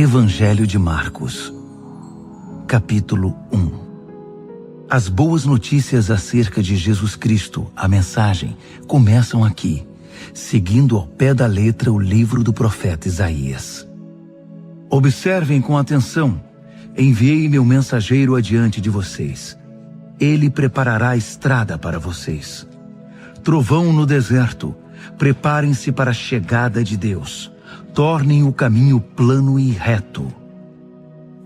Evangelho de Marcos, capítulo 1. As boas notícias acerca de Jesus Cristo, a mensagem, começam aqui, seguindo ao pé da letra o livro do profeta Isaías. Observem com atenção. Enviei meu mensageiro adiante de vocês. Ele preparará a estrada para vocês. Trovão no deserto, preparem-se para a chegada de Deus. Tornem o caminho plano e reto.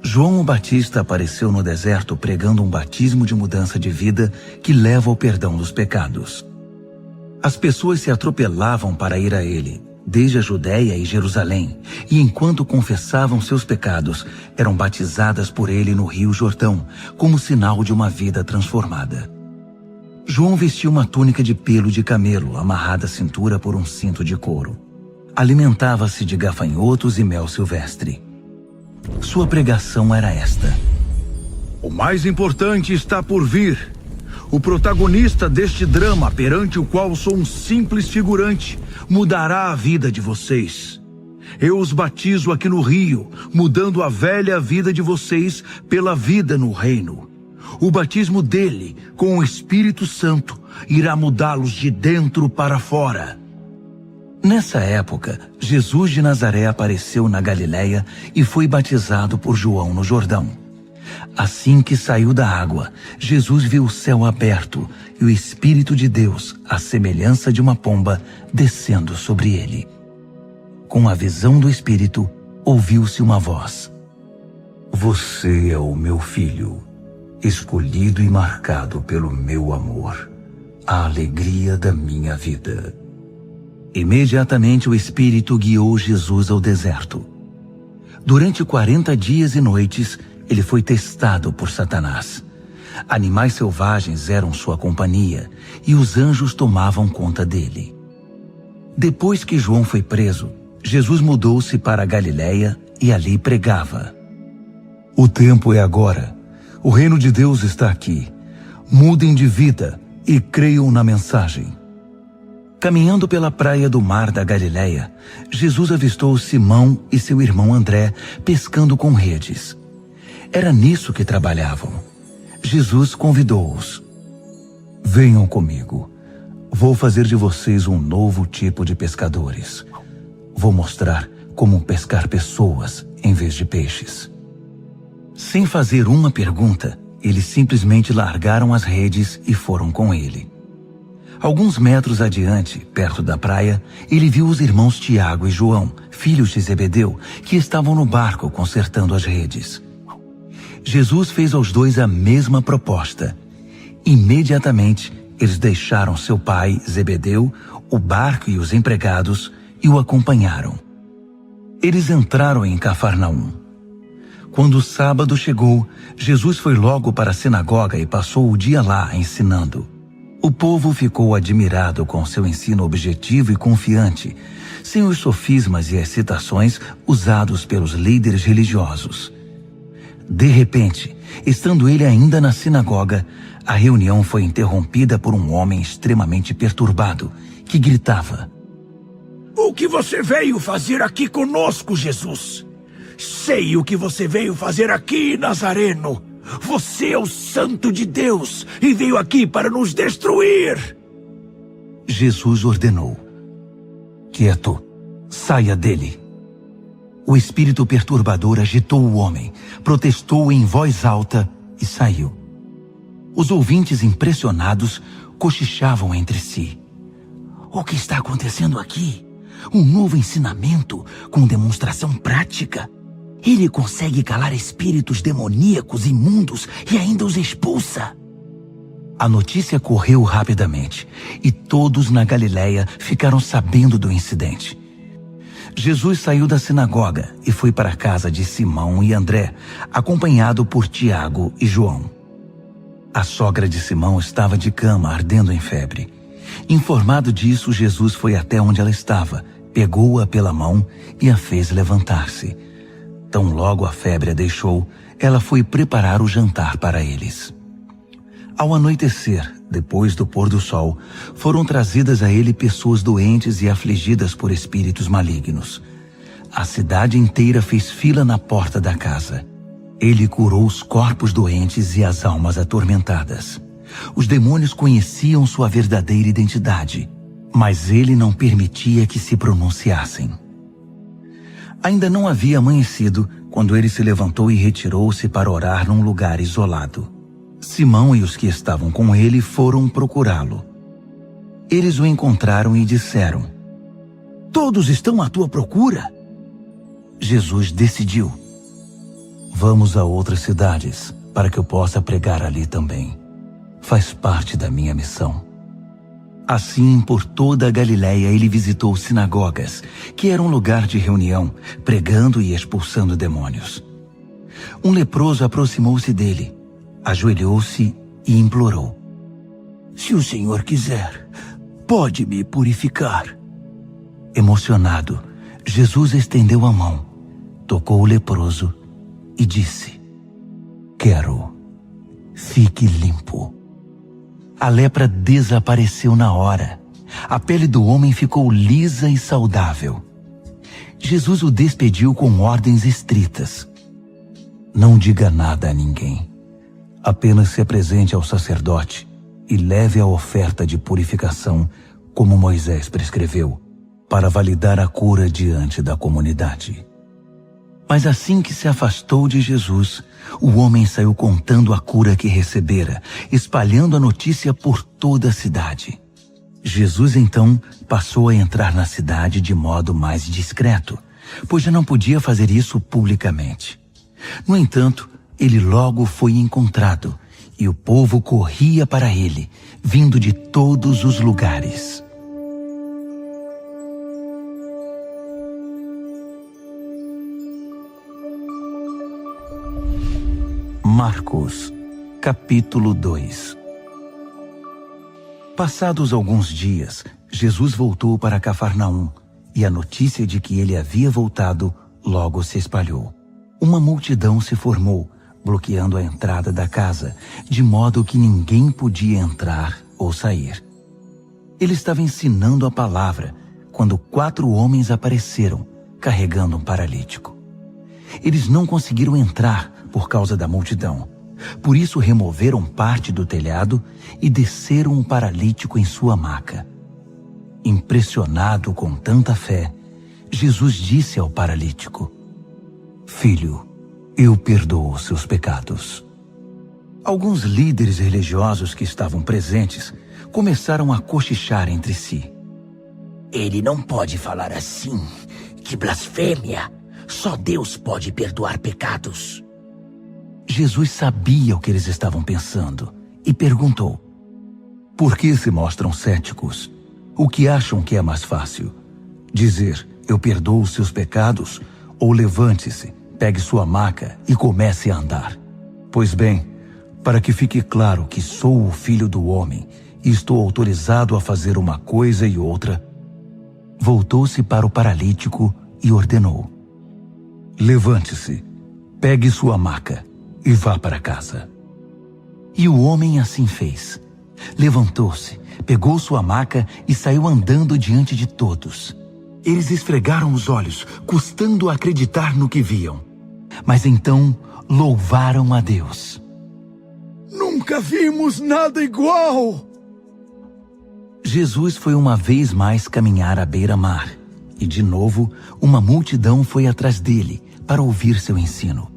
João o Batista apareceu no deserto pregando um batismo de mudança de vida que leva ao perdão dos pecados. As pessoas se atropelavam para ir a ele, desde a Judéia e Jerusalém, e enquanto confessavam seus pecados, eram batizadas por ele no Rio Jordão, como sinal de uma vida transformada. João vestia uma túnica de pelo de camelo, amarrada à cintura por um cinto de couro. Alimentava-se de gafanhotos e mel silvestre. Sua pregação era esta: o mais importante está por vir. O protagonista deste drama, perante o qual sou um simples figurante, mudará a vida de vocês. Eu os batizo aqui no rio, mudando a velha vida de vocês pela vida no reino. O batismo dele, com o Espírito Santo, irá mudá-los de dentro para fora. Nessa época, Jesus de Nazaré apareceu na Galileia e foi batizado por João no Jordão. Assim que saiu da água, Jesus viu o céu aberto e o Espírito de Deus, à semelhança de uma pomba, descendo sobre ele. Com a visão do Espírito, ouviu-se uma voz: Você é o meu filho, escolhido e marcado pelo meu amor, a alegria da minha vida. Imediatamente o Espírito guiou Jesus ao deserto. Durante 40 dias e noites, ele foi testado por Satanás. Animais selvagens eram sua companhia e os anjos tomavam conta dele. Depois que João foi preso, Jesus mudou-se para a Galileia e ali pregava: O tempo é agora. O reino de Deus está aqui. Mudem de vida e creiam na mensagem. Caminhando pela praia do mar da Galileia, Jesus avistou Simão e seu irmão André pescando com redes. Era nisso que trabalhavam. Jesus convidou-os: Venham comigo. Vou fazer de vocês um novo tipo de pescadores. Vou mostrar como pescar pessoas em vez de peixes. Sem fazer uma pergunta, eles simplesmente largaram as redes e foram com ele. Alguns metros adiante, perto da praia, ele viu os irmãos Tiago e João, filhos de Zebedeu, que estavam no barco consertando as redes. Jesus fez aos dois a mesma proposta. Imediatamente, eles deixaram seu pai, Zebedeu, o barco e os empregados, e o acompanharam. Eles entraram em Cafarnaum. Quando o sábado chegou, Jesus foi logo para a sinagoga e passou o dia lá ensinando. O povo ficou admirado com seu ensino objetivo e confiante, sem os sofismas e as citações usados pelos líderes religiosos. De repente, estando ele ainda na sinagoga, a reunião foi interrompida por um homem extremamente perturbado, que gritava: O que você veio fazer aqui conosco, Jesus? Sei o que você veio fazer aqui, Nazareno. Você é o Santo de Deus e veio aqui para nos destruir. Jesus ordenou: Quieto, saia dele. O espírito perturbador agitou o homem, protestou em voz alta e saiu. Os ouvintes impressionados cochichavam entre si: O que está acontecendo aqui? Um novo ensinamento com demonstração prática. Ele consegue calar espíritos demoníacos imundos e ainda os expulsa. A notícia correu rapidamente e todos na Galileia ficaram sabendo do incidente. Jesus saiu da sinagoga e foi para a casa de Simão e André, acompanhado por Tiago e João. A sogra de Simão estava de cama, ardendo em febre. Informado disso, Jesus foi até onde ela estava, pegou-a pela mão e a fez levantar-se. Tão logo a febre a deixou, ela foi preparar o jantar para eles. Ao anoitecer, depois do pôr do sol, foram trazidas a ele pessoas doentes e afligidas por espíritos malignos. a cidade inteira fez fila na porta da casa. Ele curou os corpos doentes e as almas atormentadas. Os demônios conheciam sua verdadeira identidade, mas ele não permitia que se pronunciassem. Ainda não havia amanhecido quando ele se levantou e retirou-se para orar num lugar isolado. Simão e os que estavam com ele foram procurá-lo. Eles o encontraram e disseram: "Todos estão à tua procura?" Jesus decidiu: "Vamos a outras cidades para que eu possa pregar ali também. Faz parte da minha missão." Assim, por toda a Galiléia, ele visitou sinagogas, que era um lugar de reunião, pregando e expulsando demônios. Um leproso aproximou-se dele, ajoelhou-se e implorou: "Se o Senhor quiser, pode me purificar." Emocionado, Jesus estendeu a mão, tocou o leproso e disse: "Quero, fique limpo." A lepra desapareceu na hora. A pele do homem ficou lisa e saudável. Jesus o despediu com ordens estritas: "Não diga nada a ninguém. Apenas se apresente ao sacerdote e leve a oferta de purificação, como Moisés prescreveu, para validar a cura diante da comunidade." Mas assim que se afastou de Jesus, o homem saiu contando a cura que recebera, espalhando a notícia por toda a cidade. Jesus então passou a entrar na cidade de modo mais discreto, pois já não podia fazer isso publicamente. No entanto, ele logo foi encontrado, e o povo corria para ele, vindo de todos os lugares. Marcos, capítulo 2. Passados alguns dias, Jesus voltou para Cafarnaum, e a notícia de que ele havia voltado logo se espalhou. Uma multidão se formou, bloqueando a entrada da casa, de modo que ninguém podia entrar ou sair. Ele estava ensinando a palavra, quando 4 homens apareceram, carregando um paralítico. Eles não conseguiram entrar por causa da multidão. Por isso removeram parte do telhado e desceram o paralítico em sua maca. Impressionado com tanta fé, Jesus disse ao paralítico: "Filho, eu perdoo os seus pecados." Alguns líderes religiosos que estavam presentes começaram a cochichar entre si: "Ele não pode falar assim. Que blasfêmia! Só Deus pode perdoar pecados." Jesus sabia o que eles estavam pensando e perguntou: "Por que se mostram céticos? O que acham que é mais fácil? Dizer, eu perdoo os seus pecados, ou levante-se, pegue sua maca e comece a andar? Pois bem, para que fique claro que sou o Filho do Homem e estou autorizado a fazer uma coisa e outra." Voltou-se para o paralítico e ordenou: "Levante-se, pegue sua maca e vá para casa." E o homem assim fez. Levantou-se, pegou sua maca e saiu andando diante de todos. Eles esfregaram os olhos, custando acreditar no que viam. Mas então louvaram a Deus. "Nunca vimos nada igual!" Jesus foi uma vez mais caminhar à beira-mar, e de novo uma multidão foi atrás dele para ouvir seu ensino.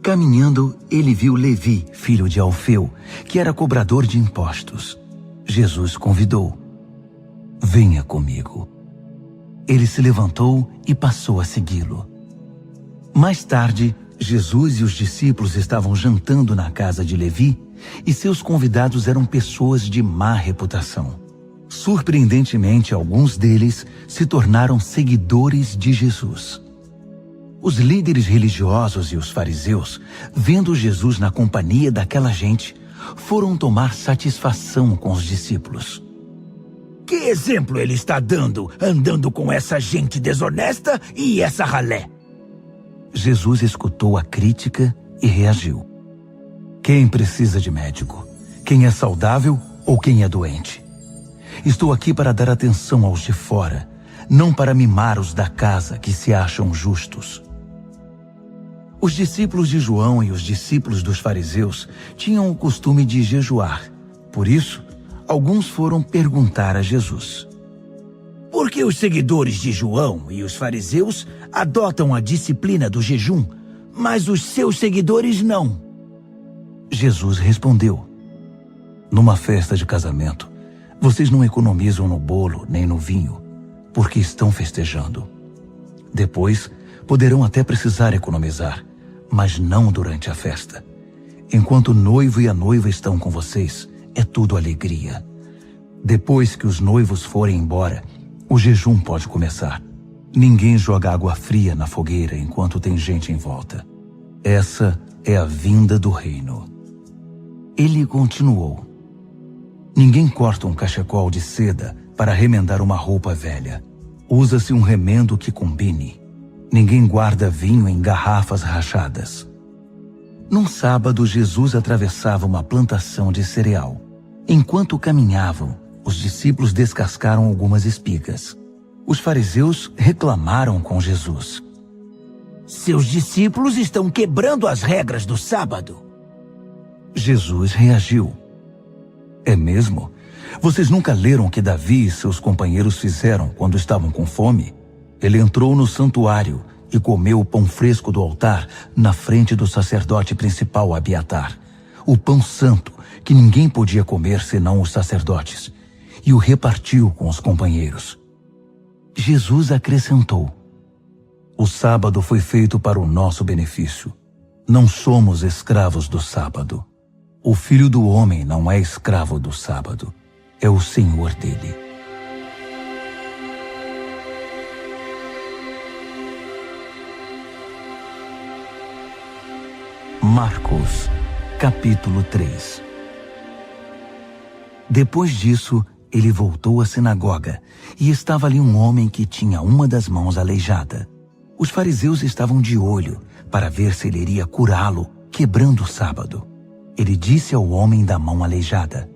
Caminhando, ele viu Levi, filho de Alfeu, que era cobrador de impostos. Jesus convidou: "Venha comigo." Ele se levantou e passou a segui-lo. Mais tarde, Jesus e os discípulos estavam jantando na casa de Levi, e seus convidados eram pessoas de má reputação. Surpreendentemente, alguns deles se tornaram seguidores de Jesus. Os líderes religiosos e os fariseus, vendo Jesus na companhia daquela gente, foram tomar satisfação com os discípulos. "Que exemplo ele está dando, andando com essa gente desonesta e essa ralé?" Jesus escutou a crítica e reagiu: "Quem precisa de médico? Quem é saudável ou quem é doente? Estou aqui para dar atenção aos de fora, não para mimar os da casa que se acham justos. Os discípulos de João e os discípulos dos fariseus tinham o costume de jejuar. Por isso, alguns foram perguntar a Jesus: por que os seguidores de João e os fariseus adotam a disciplina do jejum, mas os seus seguidores não? Jesus respondeu: numa festa de casamento, vocês não economizam no bolo nem no vinho, porque estão festejando. Depois, poderão até precisar economizar, mas não durante a festa. Enquanto o noivo e a noiva estão com vocês, é tudo alegria. Depois que os noivos forem embora, o jejum pode começar. Ninguém joga água fria na fogueira enquanto tem gente em volta. Essa é a vinda do reino. Ele continuou: ninguém corta um cachecol de seda para remendar uma roupa velha. Usa-se um remendo que combine. Ninguém guarda vinho em garrafas rachadas. Num sábado, Jesus atravessava uma plantação de cereal. Enquanto caminhavam, os discípulos descascaram algumas espigas. Os fariseus reclamaram com Jesus: seus discípulos estão quebrando as regras do sábado. Jesus reagiu: é mesmo? Vocês nunca leram o que Davi e seus companheiros fizeram quando estavam com fome? Ele entrou no santuário e comeu o pão fresco do altar na frente do sacerdote principal Abiatar, o pão santo que ninguém podia comer senão os sacerdotes, e o repartiu com os companheiros. Jesus acrescentou: o sábado foi feito para o nosso benefício. Não somos escravos do sábado. O Filho do Homem não é escravo do sábado, é o Senhor dele. Marcos, capítulo 3. Depois disso, ele voltou à sinagoga, e estava ali um homem que tinha uma das mãos aleijada. Os fariseus estavam de olho para ver se ele iria curá-lo, quebrando o sábado. Ele disse ao homem da mão aleijada: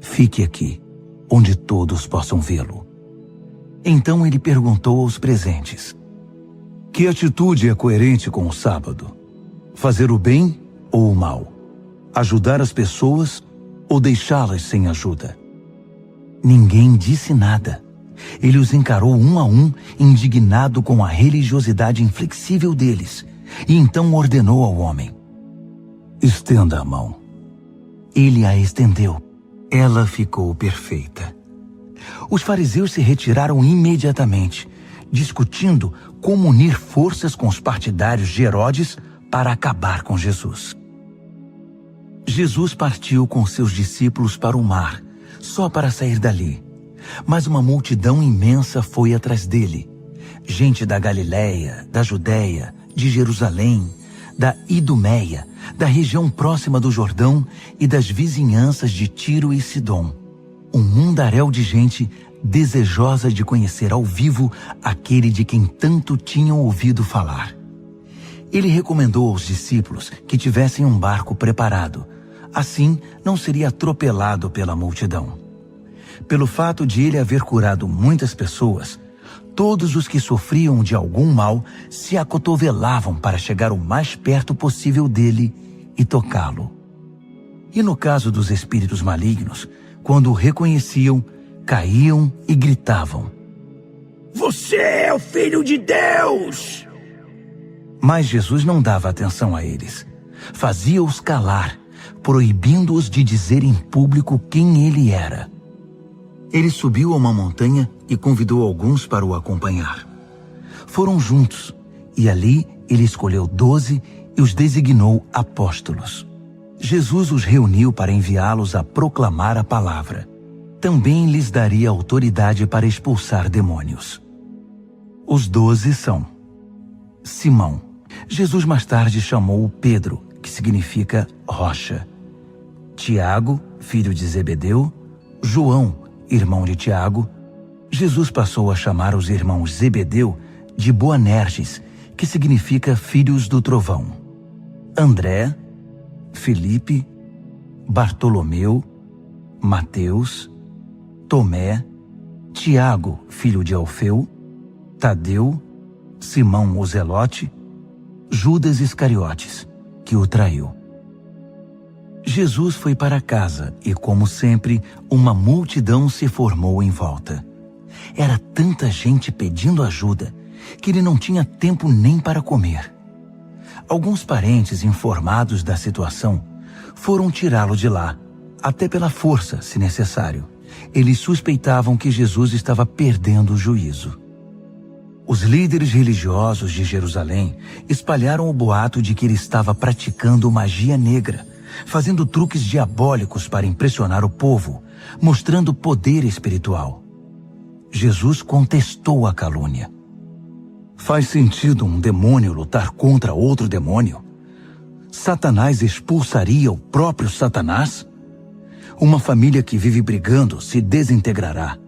fique aqui, onde todos possam vê-lo. Então ele perguntou aos presentes: que atitude é coerente com o sábado? Fazer o bem ou o mal? Ajudar as pessoas ou deixá-las sem ajuda? Ninguém disse nada. Ele os encarou um a um, indignado com a religiosidade inflexível deles, e então ordenou ao homem: estenda a mão. Ele a estendeu. Ela ficou perfeita. Os fariseus se retiraram imediatamente, discutindo como unir forças com os partidários de Herodes para acabar com Jesus. Jesus partiu com seus discípulos para o mar, só para sair dali. Mas uma multidão imensa foi atrás dele. Gente da Galiléia, da Judéia, de Jerusalém, da Idumeia, da região próxima do Jordão e das vizinhanças de Tiro e Sidom. Um mundaréu de gente desejosa de conhecer ao vivo aquele de quem tanto tinham ouvido falar. Ele recomendou aos discípulos que tivessem um barco preparado. Assim, não seria atropelado pela multidão. Pelo fato de ele haver curado muitas pessoas, todos os que sofriam de algum mal se acotovelavam para chegar o mais perto possível dele e tocá-lo. E no caso dos espíritos malignos, quando o reconheciam, caíam e gritavam: você é o Filho de Deus! Mas Jesus não dava atenção a eles. Fazia-os calar, proibindo-os de dizer em público quem ele era. Ele subiu a uma montanha e convidou alguns para o acompanhar. Foram juntos, e ali ele escolheu 12 e os designou apóstolos. Jesus os reuniu para enviá-los a proclamar a palavra. Também lhes daria autoridade para expulsar demônios. Os 12 são: Simão. Jesus mais tarde chamou Pedro, que significa rocha. Tiago, filho de Zebedeu. João, irmão de Tiago. Jesus passou a chamar os irmãos Zebedeu de Boanerges, que significa filhos do trovão. André, Felipe, Bartolomeu, Mateus, Tomé, Tiago, filho de Alfeu, Tadeu, Simão o Zelote, Judas Iscariotes, que o traiu. Jesus foi para casa e, como sempre, uma multidão se formou em volta. Era tanta gente pedindo ajuda que ele não tinha tempo nem para comer. Alguns parentes informados da situação foram tirá-lo de lá, até pela força, se necessário. Eles suspeitavam que Jesus estava perdendo o juízo. Os líderes religiosos de Jerusalém espalharam o boato de que ele estava praticando magia negra, fazendo truques diabólicos para impressionar o povo, mostrando poder espiritual. Jesus contestou a calúnia. Faz sentido um demônio lutar contra outro demônio? Satanás expulsaria o próprio Satanás? Uma família que vive brigando se desintegrará.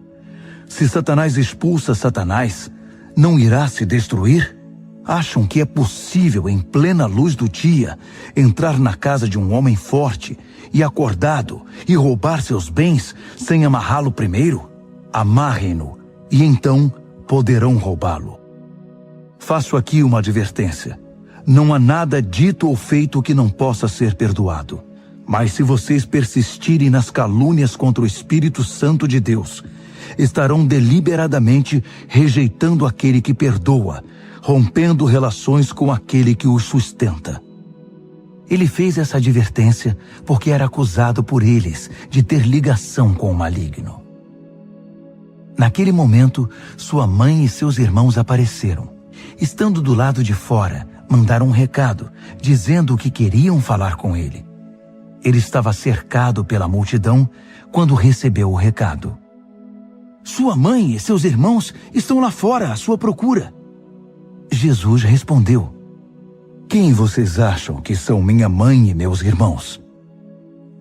Se Satanás expulsa Satanás, não irá se destruir? Acham que é possível, em plena luz do dia, entrar na casa de um homem forte e acordado e roubar seus bens sem amarrá-lo primeiro? Amarrem-no e então poderão roubá-lo. Faço aqui uma advertência. Não há nada dito ou feito que não possa ser perdoado. Mas se vocês persistirem nas calúnias contra o Espírito Santo de Deus, estarão deliberadamente rejeitando aquele que perdoa, rompendo relações com aquele que os sustenta. Ele fez essa advertência porque era acusado por eles de ter ligação com o maligno. Naquele momento, sua mãe e seus irmãos apareceram. Estando do lado de fora, mandaram um recado, dizendo que queriam falar com ele. Ele estava cercado pela multidão quando recebeu o recado. Sua mãe e seus irmãos estão lá fora à sua procura. Jesus respondeu: Quem vocês acham que são minha mãe e meus irmãos?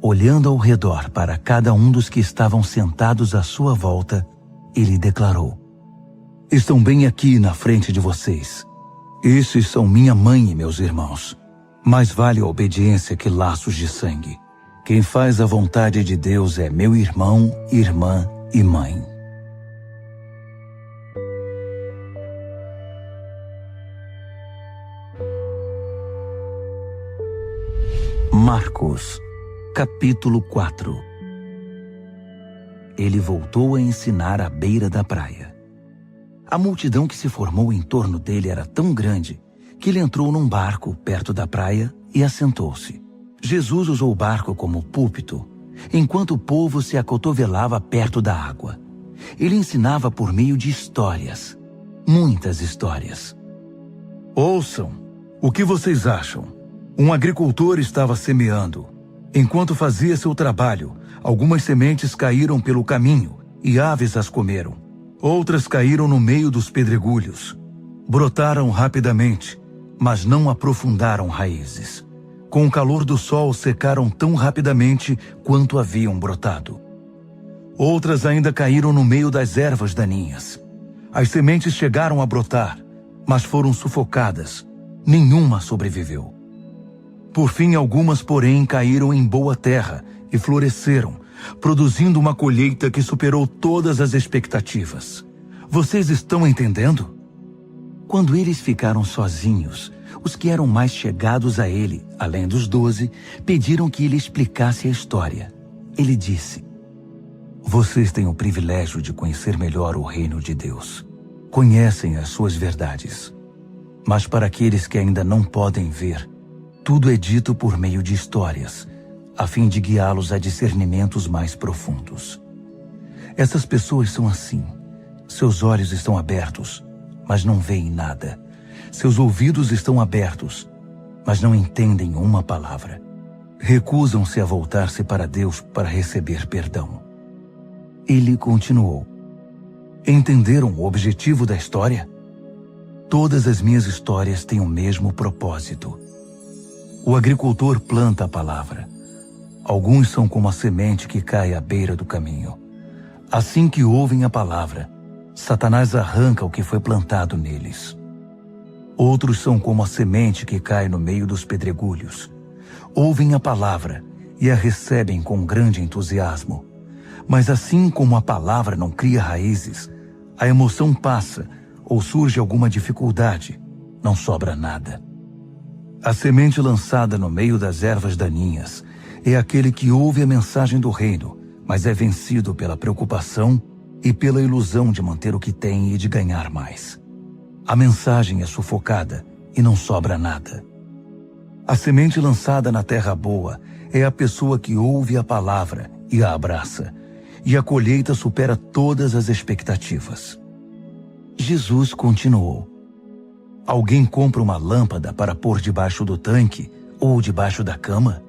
Olhando ao redor para cada um dos que estavam sentados à sua volta, ele declarou: Estão bem aqui na frente de vocês. Esses são minha mãe e meus irmãos. Mais vale a obediência que laços de sangue. Quem faz a vontade de Deus é meu irmão, irmã e mãe. Marcos, capítulo 4. Ele voltou a ensinar à beira da praia. A multidão que se formou em torno dele era tão grande que ele entrou num barco perto da praia e assentou-se. Jesus usou o barco como púlpito, enquanto o povo se acotovelava perto da água. Ele ensinava por meio de histórias, muitas histórias. Ouçam, o que vocês acham? Um agricultor estava semeando. Enquanto fazia seu trabalho, algumas sementes caíram pelo caminho e aves as comeram. Outras caíram no meio dos pedregulhos. Brotaram rapidamente, mas não aprofundaram raízes. Com o calor do sol, secaram tão rapidamente quanto haviam brotado. Outras ainda caíram no meio das ervas daninhas. As sementes chegaram a brotar, mas foram sufocadas. Nenhuma sobreviveu. Por fim, algumas, porém, caíram em boa terra e floresceram, produzindo uma colheita que superou todas as expectativas. Vocês estão entendendo? Quando eles ficaram sozinhos, os que eram mais chegados a ele, além dos 12, pediram que ele explicasse a história. Ele disse: Vocês têm o privilégio de conhecer melhor o reino de Deus. Conhecem as suas verdades. Mas para aqueles que ainda não podem ver, tudo é dito por meio de histórias, a fim de guiá-los a discernimentos mais profundos. Essas pessoas são assim. Seus olhos estão abertos, mas não veem nada. Seus ouvidos estão abertos, mas não entendem uma palavra. Recusam-se a voltar-se para Deus para receber perdão. Ele continuou: Entenderam o objetivo da história? Todas as minhas histórias têm o mesmo propósito. O agricultor planta a palavra. Alguns são como a semente que cai à beira do caminho. Assim que ouvem a palavra, Satanás arranca o que foi plantado neles. Outros são como a semente que cai no meio dos pedregulhos. Ouvem a palavra e a recebem com grande entusiasmo. Mas assim como a palavra não cria raízes, a emoção passa ou surge alguma dificuldade, não sobra nada. A semente lançada no meio das ervas daninhas é aquele que ouve a mensagem do reino, mas é vencido pela preocupação e pela ilusão de manter o que tem e de ganhar mais. A mensagem é sufocada e não sobra nada. A semente lançada na terra boa é a pessoa que ouve a palavra e a abraça, e a colheita supera todas as expectativas. Jesus continuou: alguém compra uma lâmpada para pôr debaixo do tanque ou debaixo da cama?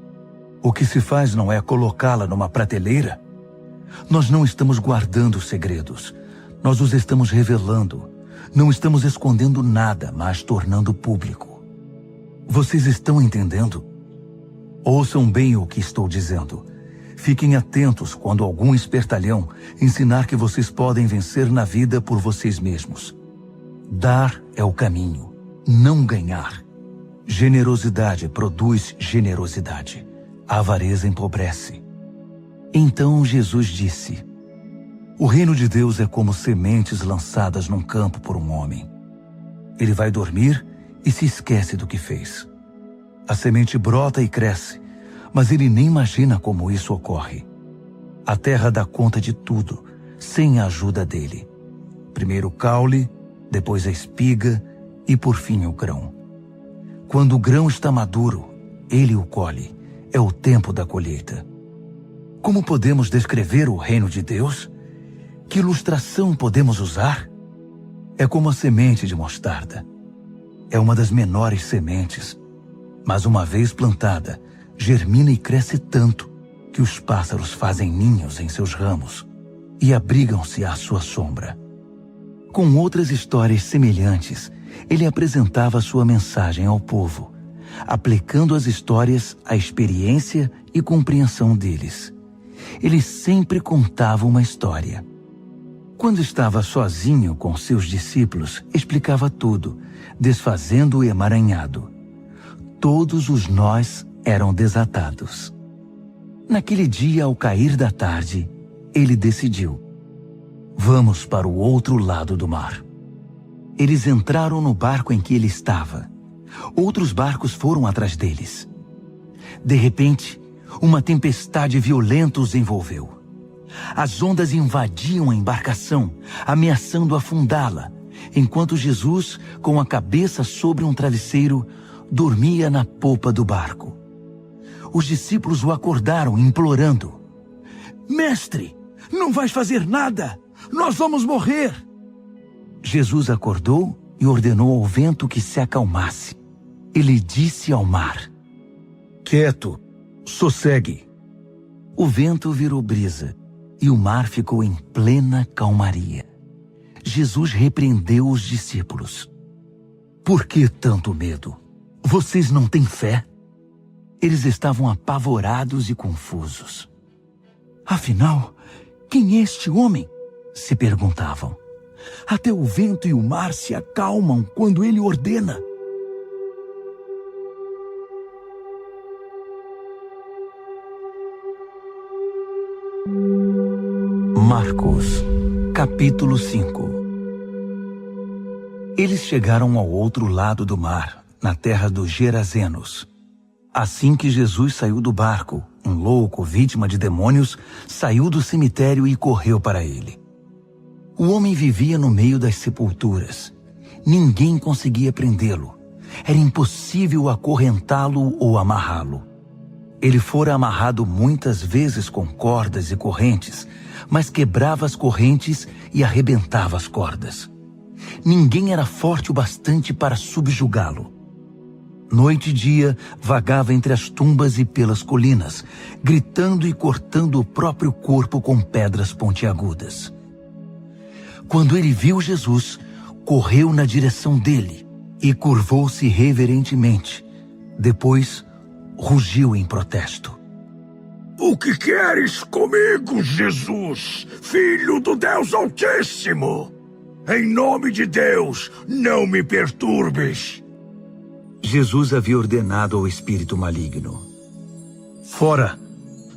O que se faz não é colocá-la numa prateleira? Nós não estamos guardando segredos, nós os estamos revelando. Não estamos escondendo nada, mas tornando público. Vocês estão entendendo? Ouçam bem o que estou dizendo. Fiquem atentos quando algum espertalhão ensinar que vocês podem vencer na vida por vocês mesmos. Dar é o caminho, não ganhar. Generosidade produz generosidade. A avareza empobrece. Então Jesus disse: o reino de Deus é como sementes lançadas num campo por um homem. Ele vai dormir e se esquece do que fez. A semente brota e cresce, mas ele nem imagina como isso ocorre. A terra dá conta de tudo, sem a ajuda dele. Primeiro o caule, depois a espiga e por fim o grão. Quando o grão está maduro, ele o colhe. É o tempo da colheita. Como podemos descrever o reino de Deus? Que ilustração podemos usar? É como a semente de mostarda. É uma das menores sementes, mas uma vez plantada, germina e cresce tanto que os pássaros fazem ninhos em seus ramos e abrigam-se à sua sombra. Com outras histórias semelhantes, ele apresentava sua mensagem ao povo, aplicando as histórias à experiência e compreensão deles. Ele sempre contava uma história. Quando estava sozinho com seus discípulos, explicava tudo, desfazendo o emaranhado. Todos os nós eram desatados. Naquele dia, ao cair da tarde, ele decidiu: vamos para o outro lado do mar. Eles entraram no barco em que ele estava. Outros barcos foram atrás deles. De repente, uma tempestade violenta os envolveu. As ondas invadiam a embarcação, ameaçando afundá-la, enquanto Jesus, com a cabeça sobre um travesseiro, dormia na popa do barco. Os discípulos o acordaram, implorando: mestre, não vais fazer nada! Nós vamos morrer! Jesus acordou e ordenou ao vento que se acalmasse. Ele disse ao mar: quieto, sossegue. O vento virou brisa e o mar ficou em plena calmaria. Jesus repreendeu os discípulos: por que tanto medo? Vocês não têm fé? Eles estavam apavorados e confusos. Afinal, quem é este homem? Se perguntavam. Até o vento e o mar se acalmam quando ele ordena. Marcos, capítulo 5. Eles chegaram ao outro lado do mar, na terra dos Gerazenos. Assim que Jesus saiu do barco, um louco, vítima de demônios, saiu do cemitério e correu para ele. O homem vivia no meio das sepulturas. Ninguém conseguia prendê-lo. Era impossível acorrentá-lo ou amarrá-lo. Ele fora amarrado muitas vezes com cordas e correntes, mas quebrava as correntes e arrebentava as cordas. Ninguém era forte o bastante para subjugá-lo. Noite e dia, vagava entre as tumbas e pelas colinas, gritando e cortando o próprio corpo com pedras pontiagudas. Quando ele viu Jesus, correu na direção dele e curvou-se reverentemente. Depois, rugiu em protesto: o que queres comigo, Jesus, Filho do Deus Altíssimo? Em nome de Deus, não me perturbes. Jesus havia ordenado ao espírito maligno: fora,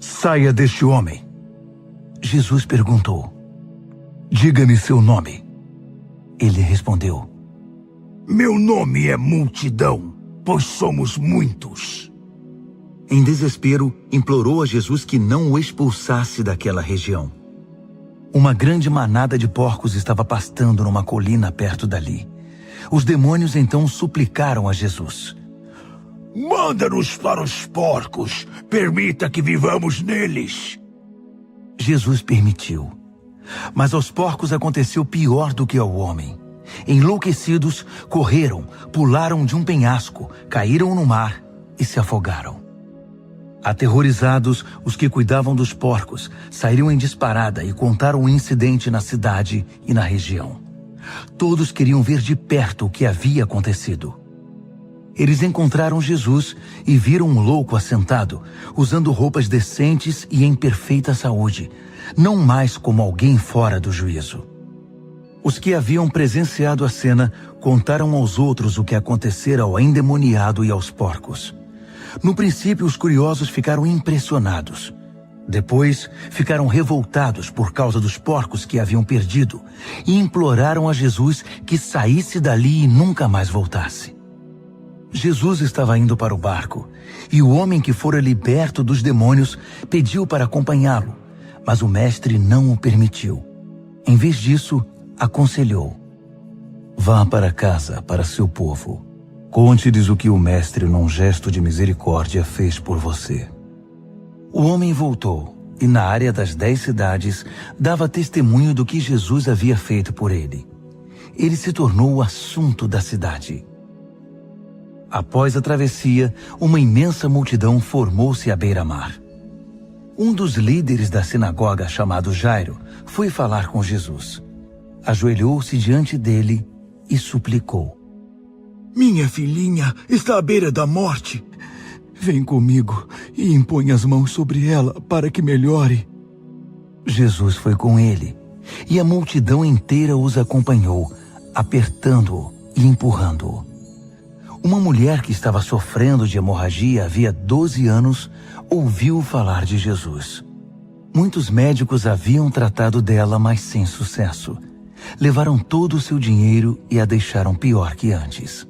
saia deste homem. Jesus perguntou: "Diga-me seu nome." Ele respondeu: "Meu nome é Multidão, pois somos muitos." Em desespero, implorou a Jesus que não o expulsasse daquela região. Uma grande manada de porcos estava pastando numa colina perto dali. Os demônios então suplicaram a Jesus: "Manda-nos para os porcos, permita que vivamos neles." Jesus permitiu. Mas aos porcos aconteceu pior do que ao homem. Enlouquecidos, correram, pularam de um penhasco, caíram no mar e se afogaram. Aterrorizados, os que cuidavam dos porcos saíram em disparada e contaram o incidente na cidade e na região. Todos queriam ver de perto o que havia acontecido. Eles encontraram Jesus e viram um louco assentado, usando roupas decentes e em perfeita saúde, não mais como alguém fora do juízo. Os que haviam presenciado a cena contaram aos outros o que acontecera ao endemoniado e aos porcos. No princípio, os curiosos ficaram impressionados. Depois, ficaram revoltados por causa dos porcos que haviam perdido e imploraram a Jesus que saísse dali e nunca mais voltasse. Jesus estava indo para o barco e o homem que fora liberto dos demônios pediu para acompanhá-lo, mas o mestre não o permitiu. Em vez disso, aconselhou: "Vá para casa, para seu povo. Conte-lhes o que o mestre, num gesto de misericórdia, fez por você." O homem voltou e, na área das 10 cidades, dava testemunho do que Jesus havia feito por ele. Ele se tornou o assunto da cidade. Após a travessia, uma imensa multidão formou-se à beira-mar. Um dos líderes da sinagoga, chamado Jairo, foi falar com Jesus. Ajoelhou-se diante dele e suplicou: "Minha filhinha está à beira da morte. Vem comigo e impõe as mãos sobre ela para que melhore." Jesus foi com ele, e a multidão inteira os acompanhou, apertando-o e empurrando-o. Uma mulher que estava sofrendo de hemorragia havia 12 anos ouviu falar de Jesus. Muitos médicos haviam tratado dela, mas sem sucesso. Levaram todo o seu dinheiro e a deixaram pior que antes.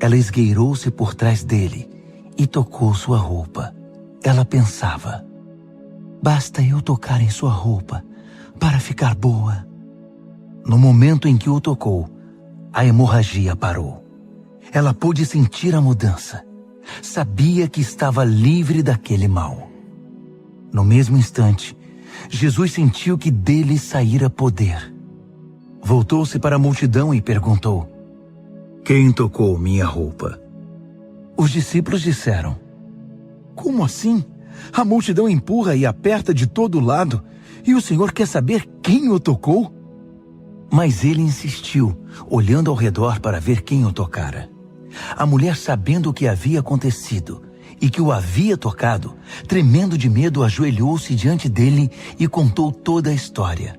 Ela esgueirou-se por trás dele e tocou sua roupa. Ela pensava: "Basta eu tocar em sua roupa para ficar boa." No momento em que o tocou, a hemorragia parou. Ela pôde sentir a mudança. Sabia que estava livre daquele mal. No mesmo instante, Jesus sentiu que dele saíra poder. Voltou-se para a multidão e perguntou: "Quem tocou minha roupa?" Os discípulos disseram: "Como assim? A multidão empurra e aperta de todo lado, e o Senhor quer saber quem o tocou?" Mas ele insistiu, olhando ao redor para ver quem o tocara. A mulher, sabendo o que havia acontecido e que o havia tocado, tremendo de medo, ajoelhou-se diante dele e contou toda a história.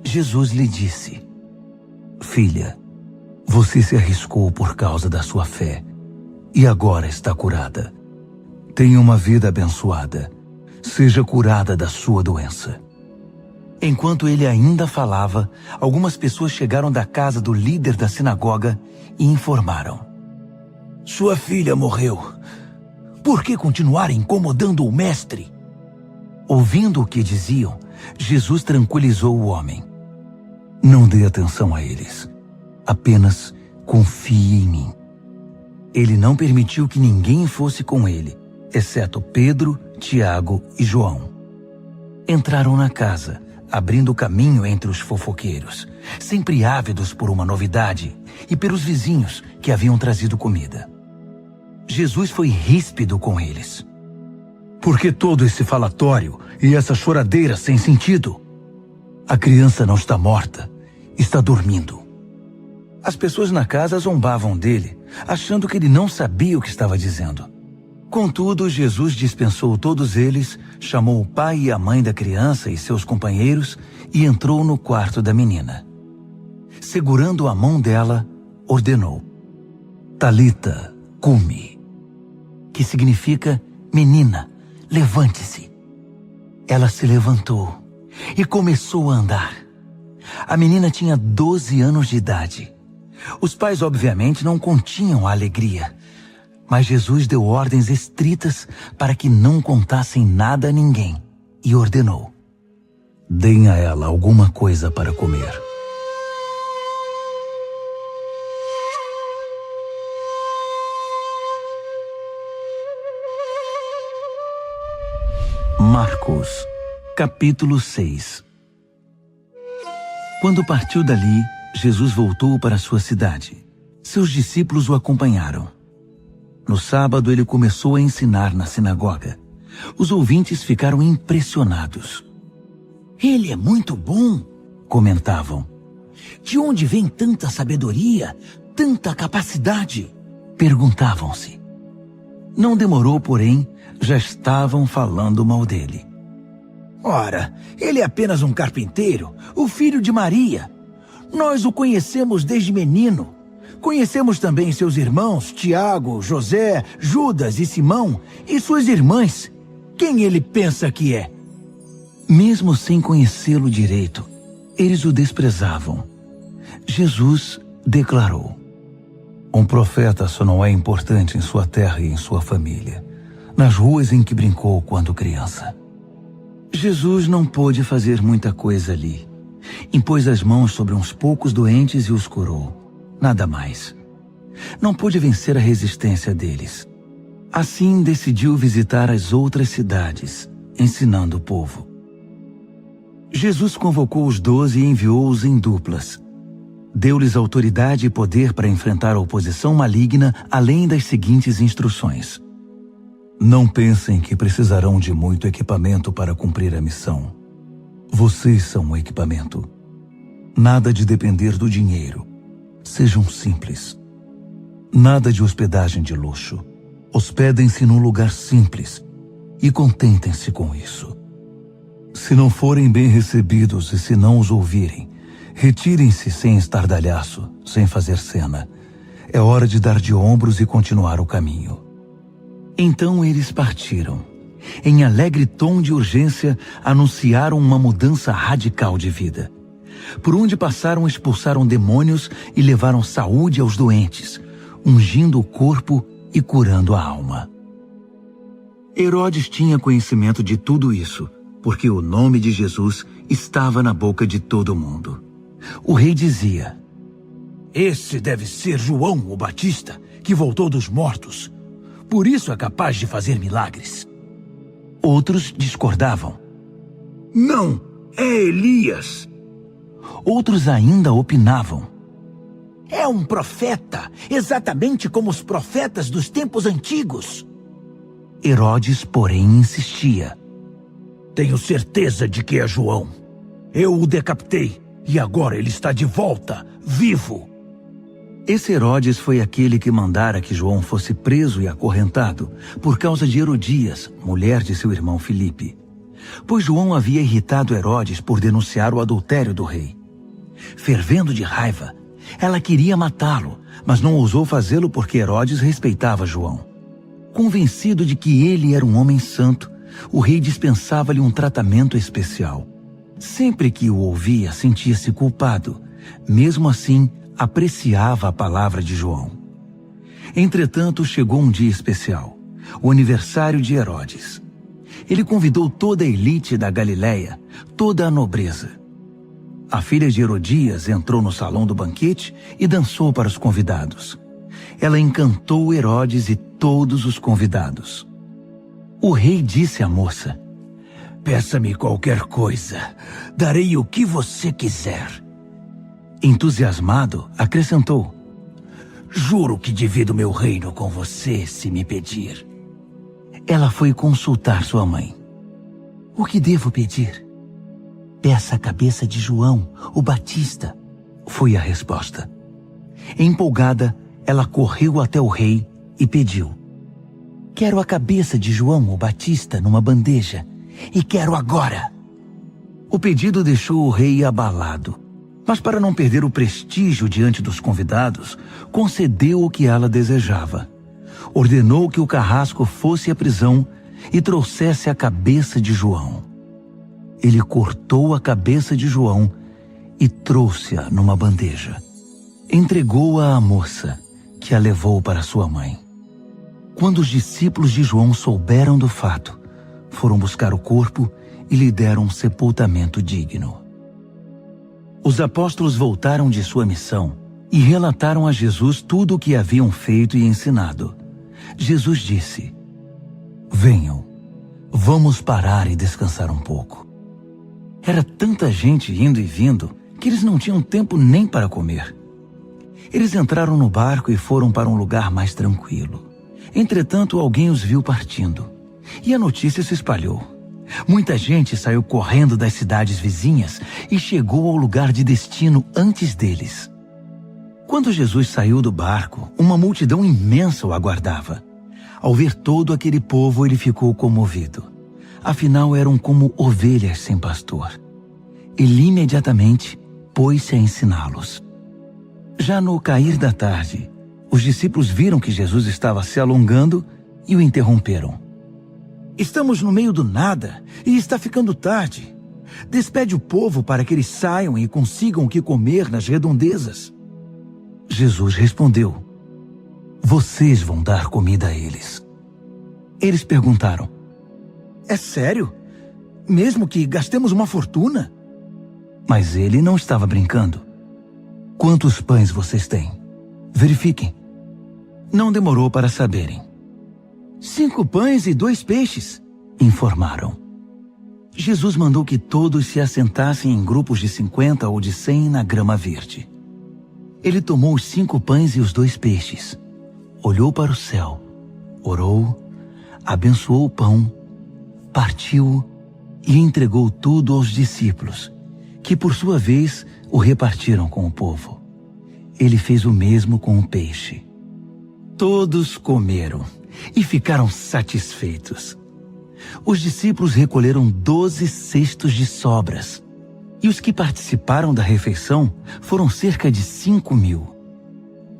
Jesus lhe disse: "Filha, você se arriscou por causa da sua fé e agora está curada. Tenha uma vida abençoada. Seja curada da sua doença." Enquanto ele ainda falava, algumas pessoas chegaram da casa do líder da sinagoga e informaram: "Sua filha morreu. Por que continuar incomodando o mestre?" Ouvindo o que diziam, Jesus tranquilizou o homem: "Não dê atenção a eles. Apenas confie em mim." Ele não permitiu que ninguém fosse com ele, exceto Pedro, Tiago e João. Entraram na casa, abrindo caminho entre os fofoqueiros, sempre ávidos por uma novidade, e pelos vizinhos que haviam trazido comida. Jesus foi ríspido com eles: "Por que todo esse falatório e essa choradeira sem sentido? A criança não está morta, está dormindo." As pessoas na casa zombavam dele, achando que ele não sabia o que estava dizendo. Contudo, Jesus dispensou todos eles, chamou o pai e a mãe da criança e seus companheiros e entrou no quarto da menina. Segurando a mão dela, ordenou: "Talita, cumi", que significa: "Menina, levante-se." Ela se levantou e começou a andar. A menina tinha 12 anos de idade. Os pais, obviamente, não continham a alegria, mas Jesus deu ordens estritas para que não contassem nada a ninguém e ordenou: deem a ela alguma coisa para comer. Marcos, capítulo 6. Quando partiu dali, Jesus voltou para sua cidade. Seus discípulos o acompanharam. No sábado, ele começou a ensinar na sinagoga. Os ouvintes ficaram impressionados. Ele é muito bom, comentavam. De onde vem tanta sabedoria, tanta capacidade? Perguntavam-se. Não demorou, porém, já estavam falando mal dele. Ora, ele é apenas um carpinteiro, o filho de Maria. Nós o conhecemos desde menino. Conhecemos também seus irmãos, Tiago, José, Judas e Simão, e suas irmãs. Quem ele pensa que é? Mesmo sem conhecê-lo direito, eles o desprezavam. Jesus declarou: um profeta só não é importante em sua terra e em sua família, nas ruas em que brincou quando criança. Jesus não pôde fazer muita coisa ali. Impôs as mãos sobre uns poucos doentes e os curou. Nada mais. Não pôde vencer a resistência deles. Assim decidiu visitar as outras cidades, ensinando o povo. Jesus convocou os 12 e enviou-os em duplas. Deu-lhes autoridade e poder para enfrentar a oposição maligna, além das seguintes instruções: não pensem que precisarão de muito equipamento para cumprir a missão. Vocês são o equipamento. Nada de depender do dinheiro. Sejam simples. Nada de hospedagem de luxo. Hospedem-se num lugar simples e contentem-se com isso. Se não forem bem recebidos e se não os ouvirem, retirem-se sem estardalhaço, sem fazer cena. É hora de dar de ombros e continuar o caminho. Então eles partiram. Em alegre tom de urgência, anunciaram uma mudança radical de vida. Por onde passaram, expulsaram demônios e levaram saúde aos doentes, ungindo o corpo e curando a alma. Herodes tinha conhecimento de tudo isso, porque o nome de Jesus estava na boca de todo mundo. O rei dizia: esse deve ser João o Batista, que voltou dos mortos. Por isso é capaz de fazer milagres. Outros discordavam. Não, é Elias. Outros ainda opinavam. É um profeta, exatamente como os profetas dos tempos antigos. Herodes, porém, insistia. Tenho certeza de que é João. Eu o decapitei e agora ele está de volta, vivo. Esse Herodes foi aquele que mandara que João fosse preso e acorrentado por causa de Herodias, mulher de seu irmão Filipe. Pois João havia irritado Herodes por denunciar o adultério do rei. Fervendo de raiva, ela queria matá-lo, mas não ousou fazê-lo porque Herodes respeitava João. Convencido de que ele era um homem santo, o rei dispensava-lhe um tratamento especial. Sempre que o ouvia, sentia-se culpado. Mesmo assim, apreciava a palavra de João. Entretanto, chegou um dia especial, o aniversário de Herodes. Ele convidou toda a elite da Galileia, toda a nobreza. A filha de Herodias entrou no salão do banquete e dançou para os convidados. Ela encantou Herodes e todos os convidados. O rei disse à moça: peça-me qualquer coisa, darei o que você quiser. Entusiasmado, acrescentou: juro que divido meu reino com você se me pedir. Ela foi consultar sua mãe. O que devo pedir? Peça a cabeça de João, o Batista, foi a resposta. Empolgada, ela correu até o rei e pediu: quero a cabeça de João, o Batista, numa bandeja, e quero agora. O pedido deixou o rei abalado, mas para não perder o prestígio diante dos convidados, concedeu o que ela desejava. Ordenou que o carrasco fosse à prisão e trouxesse a cabeça de João. ele cortou a cabeça de João e trouxe-a numa bandeja. Entregou-a à moça, que a levou para sua mãe. Quando os discípulos de João souberam do fato, foram buscar o corpo e lhe deram um sepultamento digno. Os apóstolos voltaram de sua missão e relataram a Jesus tudo o que haviam feito e ensinado. Jesus disse: "Venham, vamos parar e descansar um pouco." Era tanta gente indo e vindo que eles não tinham tempo nem para comer. Eles entraram no barco e foram para um lugar mais tranquilo. Entretanto, alguém os viu partindo, e a notícia se espalhou. Muita gente saiu correndo das cidades vizinhas e chegou ao lugar de destino antes deles. Quando Jesus saiu do barco, uma multidão imensa o aguardava. Ao ver todo aquele povo, ele ficou comovido. Afinal, eram como ovelhas sem pastor. Ele imediatamente pôs-se a ensiná-los. Já no cair da tarde, os discípulos viram que Jesus estava se alongando e o interromperam. "Estamos no meio do nada e está ficando tarde. Despede o povo para que eles saiam e consigam o que comer nas redondezas." Jesus respondeu: "Vocês vão dar comida a eles." Eles perguntaram: "É sério? Mesmo que gastemos uma fortuna?" Mas ele não estava brincando. "Quantos pães vocês têm? Verifiquem." Não demorou para saberem. 5 pães e 2 peixes, informaram. Jesus mandou que todos se assentassem em grupos de 50 ou de 100 na grama verde. Ele tomou os 5 pães e os 2 peixes, olhou para o céu, orou, abençoou o pão, partiu-o e entregou tudo aos discípulos, que por sua vez o repartiram com o povo. Ele fez o mesmo com o peixe. Todos comeram e ficaram satisfeitos. Os discípulos recolheram 12 cestos de sobras, e os que participaram da refeição foram cerca de 5.000.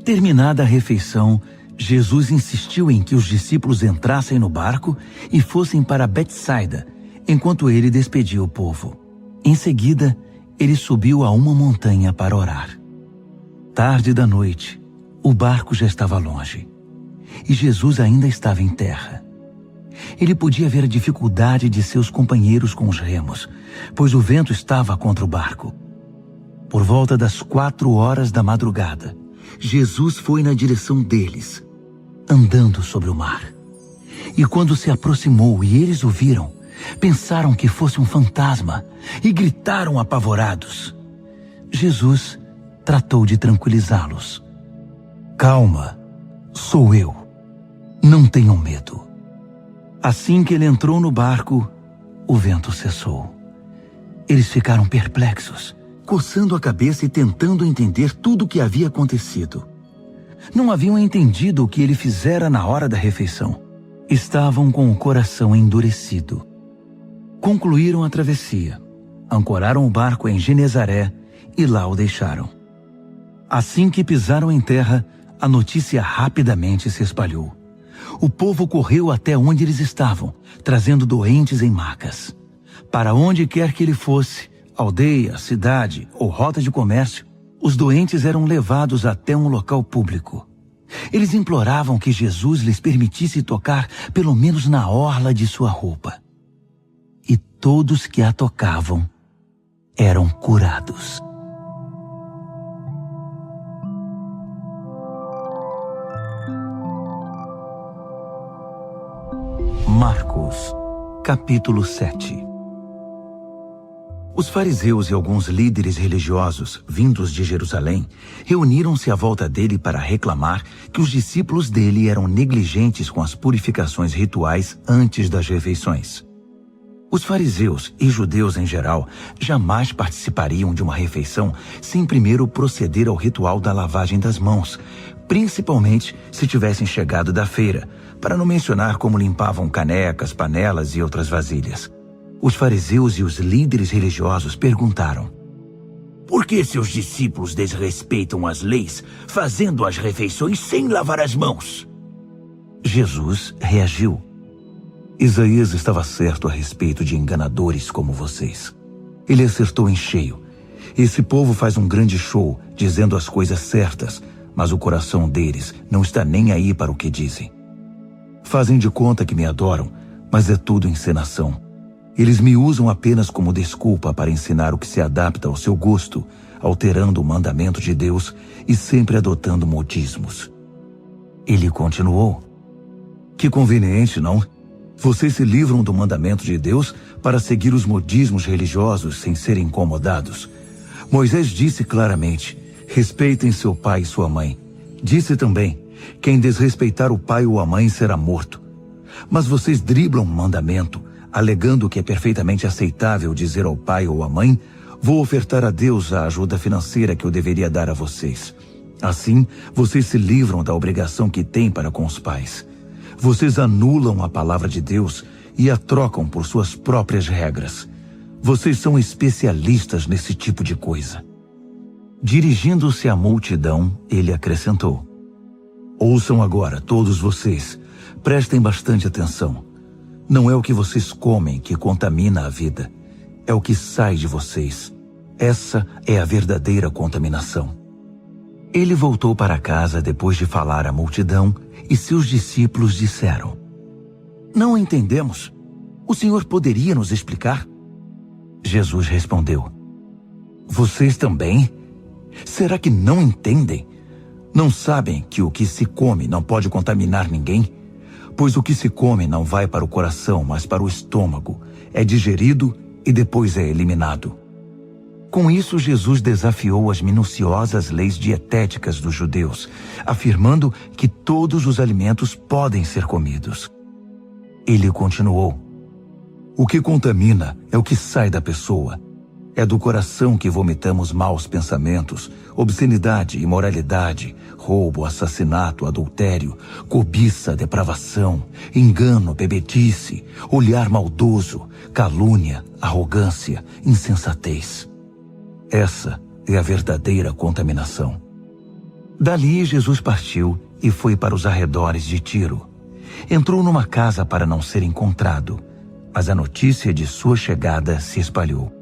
Terminada a refeição, Jesus insistiu em que os discípulos entrassem no barco e fossem para Betsaida, enquanto ele despedia o povo. Em seguida, ele subiu a uma montanha para orar. Tarde da noite, o barco já estava longe, e Jesus ainda estava em terra. Ele podia ver a dificuldade de seus companheiros com os remos, pois o vento estava contra o barco. Por volta das 4 horas da madrugada, Jesus foi na direção deles, andando sobre o mar. E quando se aproximou e eles o viram, pensaram que fosse um fantasma e gritaram apavorados. Jesus tratou de tranquilizá-los. "Calma, sou eu. Não tenham medo." Assim que ele entrou no barco, o vento cessou. Eles ficaram perplexos, coçando a cabeça e tentando entender tudo o que havia acontecido. Não haviam entendido o que ele fizera na hora da refeição. Estavam com o coração endurecido. Concluíram a travessia, ancoraram o barco em Genezaré e lá o deixaram. Assim que pisaram em terra, a notícia rapidamente se espalhou. O povo correu até onde eles estavam, trazendo doentes em macas. Para onde quer que ele fosse, aldeia, cidade ou rota de comércio, os doentes eram levados até um local público. Eles imploravam que Jesus lhes permitisse tocar pelo menos na orla de sua roupa. E todos que a tocavam eram curados. Marcos, capítulo 7. Os fariseus e alguns líderes religiosos, vindos de Jerusalém, reuniram-se à volta dele para reclamar que os discípulos dele eram negligentes com as purificações rituais antes das refeições. Os fariseus e judeus em geral jamais participariam de uma refeição sem primeiro proceder ao ritual da lavagem das mãos, principalmente se tivessem chegado da feira, para não mencionar como limpavam canecas, panelas e outras vasilhas. Os fariseus e os líderes religiosos perguntaram: "Por que seus discípulos desrespeitam as leis, fazendo as refeições sem lavar as mãos?" Jesus reagiu: Isaías estava certo a respeito de enganadores como vocês. Ele acertou em cheio. Esse povo faz um grande show, dizendo as coisas certas, mas o coração deles não está nem aí para o que dizem. Fazem de conta que me adoram, mas é tudo encenação. Eles me usam apenas como desculpa para ensinar o que se adapta ao seu gosto, alterando o mandamento de Deus e sempre adotando modismos. Ele continuou: que conveniente, não? Vocês se livram do mandamento de Deus para seguir os modismos religiosos sem serem incomodados. Moisés disse claramente: respeitem seu pai e sua mãe. Disse também: quem desrespeitar o pai ou a mãe será morto. Mas vocês driblam um mandamento, alegando que é perfeitamente aceitável dizer ao pai ou à mãe: vou ofertar a Deus a ajuda financeira que eu deveria dar a vocês. Assim, vocês se livram da obrigação que têm para com os pais. Vocês anulam a palavra de Deus e a trocam por suas próprias regras. Vocês são especialistas nesse tipo de coisa. Dirigindo-se à multidão, ele acrescentou: ouçam agora, todos vocês. Prestem bastante atenção. Não é o que vocês comem que contamina a vida. É o que sai de vocês. Essa é a verdadeira contaminação. Ele voltou para casa depois de falar à multidão e seus discípulos disseram: não entendemos. O Senhor poderia nos explicar? Jesus respondeu: vocês também? Será que não entendem? Não sabem que o que se come não pode contaminar ninguém? Pois o que se come não vai para o coração, mas para o estômago. É digerido e depois é eliminado. Com isso, Jesus desafiou as minuciosas leis dietéticas dos judeus, afirmando que todos os alimentos podem ser comidos. Ele continuou: o que contamina é o que sai da pessoa. É do coração que vomitamos maus pensamentos, obscenidade, imoralidade, roubo, assassinato, adultério, cobiça, depravação, engano, bebedice, olhar maldoso, calúnia, arrogância, insensatez. Essa é a verdadeira contaminação. Dali Jesus partiu e foi para os arredores de Tiro. Entrou numa casa para não ser encontrado, mas a notícia de sua chegada se espalhou.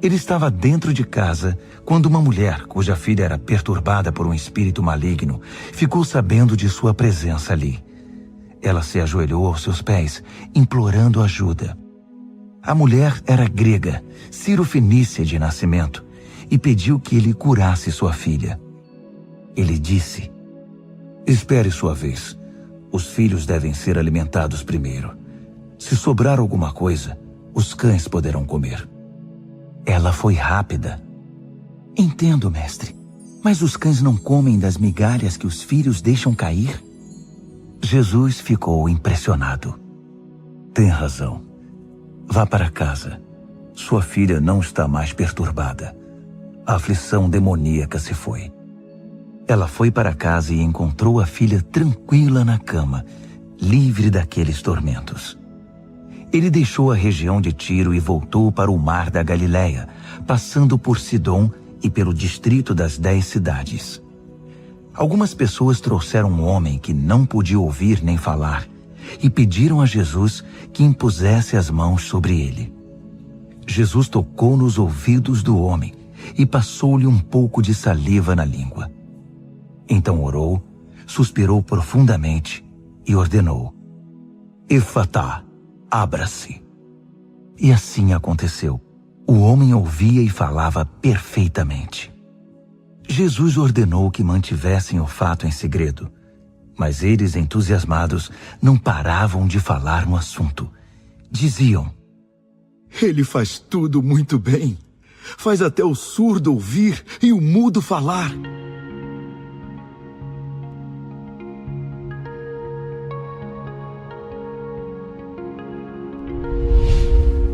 Ele estava dentro de casa quando uma mulher, cuja filha era perturbada por um espírito maligno, ficou sabendo de sua presença ali. Ela se ajoelhou aos seus pés, implorando ajuda. A mulher era grega, cirofenícia de nascimento, e pediu que ele curasse sua filha. Ele disse: espere sua vez. Os filhos devem ser alimentados primeiro. Se sobrar alguma coisa, os cães poderão comer. Ela foi rápida. Entendo, mestre, mas os cães não comem das migalhas que os filhos deixam cair? Jesus ficou impressionado. Tem razão. Vá para casa. Sua filha não está mais perturbada. A aflição demoníaca se foi. Ela foi para casa e encontrou a filha tranquila na cama, livre daqueles tormentos. Ele deixou a região de Tiro e voltou para o mar da Galileia, passando por Sidom e pelo distrito das 10 cidades. Algumas pessoas trouxeram um homem que não podia ouvir nem falar e pediram a Jesus que impusesse as mãos sobre ele. Jesus tocou nos ouvidos do homem e passou-lhe um pouco de saliva na língua. Então orou, suspirou profundamente e ordenou: Efatá, abra-se. E assim aconteceu. O homem ouvia e falava perfeitamente. Jesus ordenou que mantivessem o fato em segredo, mas eles, entusiasmados, não paravam de falar no assunto. Diziam: ele faz tudo muito bem. Faz até o surdo ouvir e o mudo falar.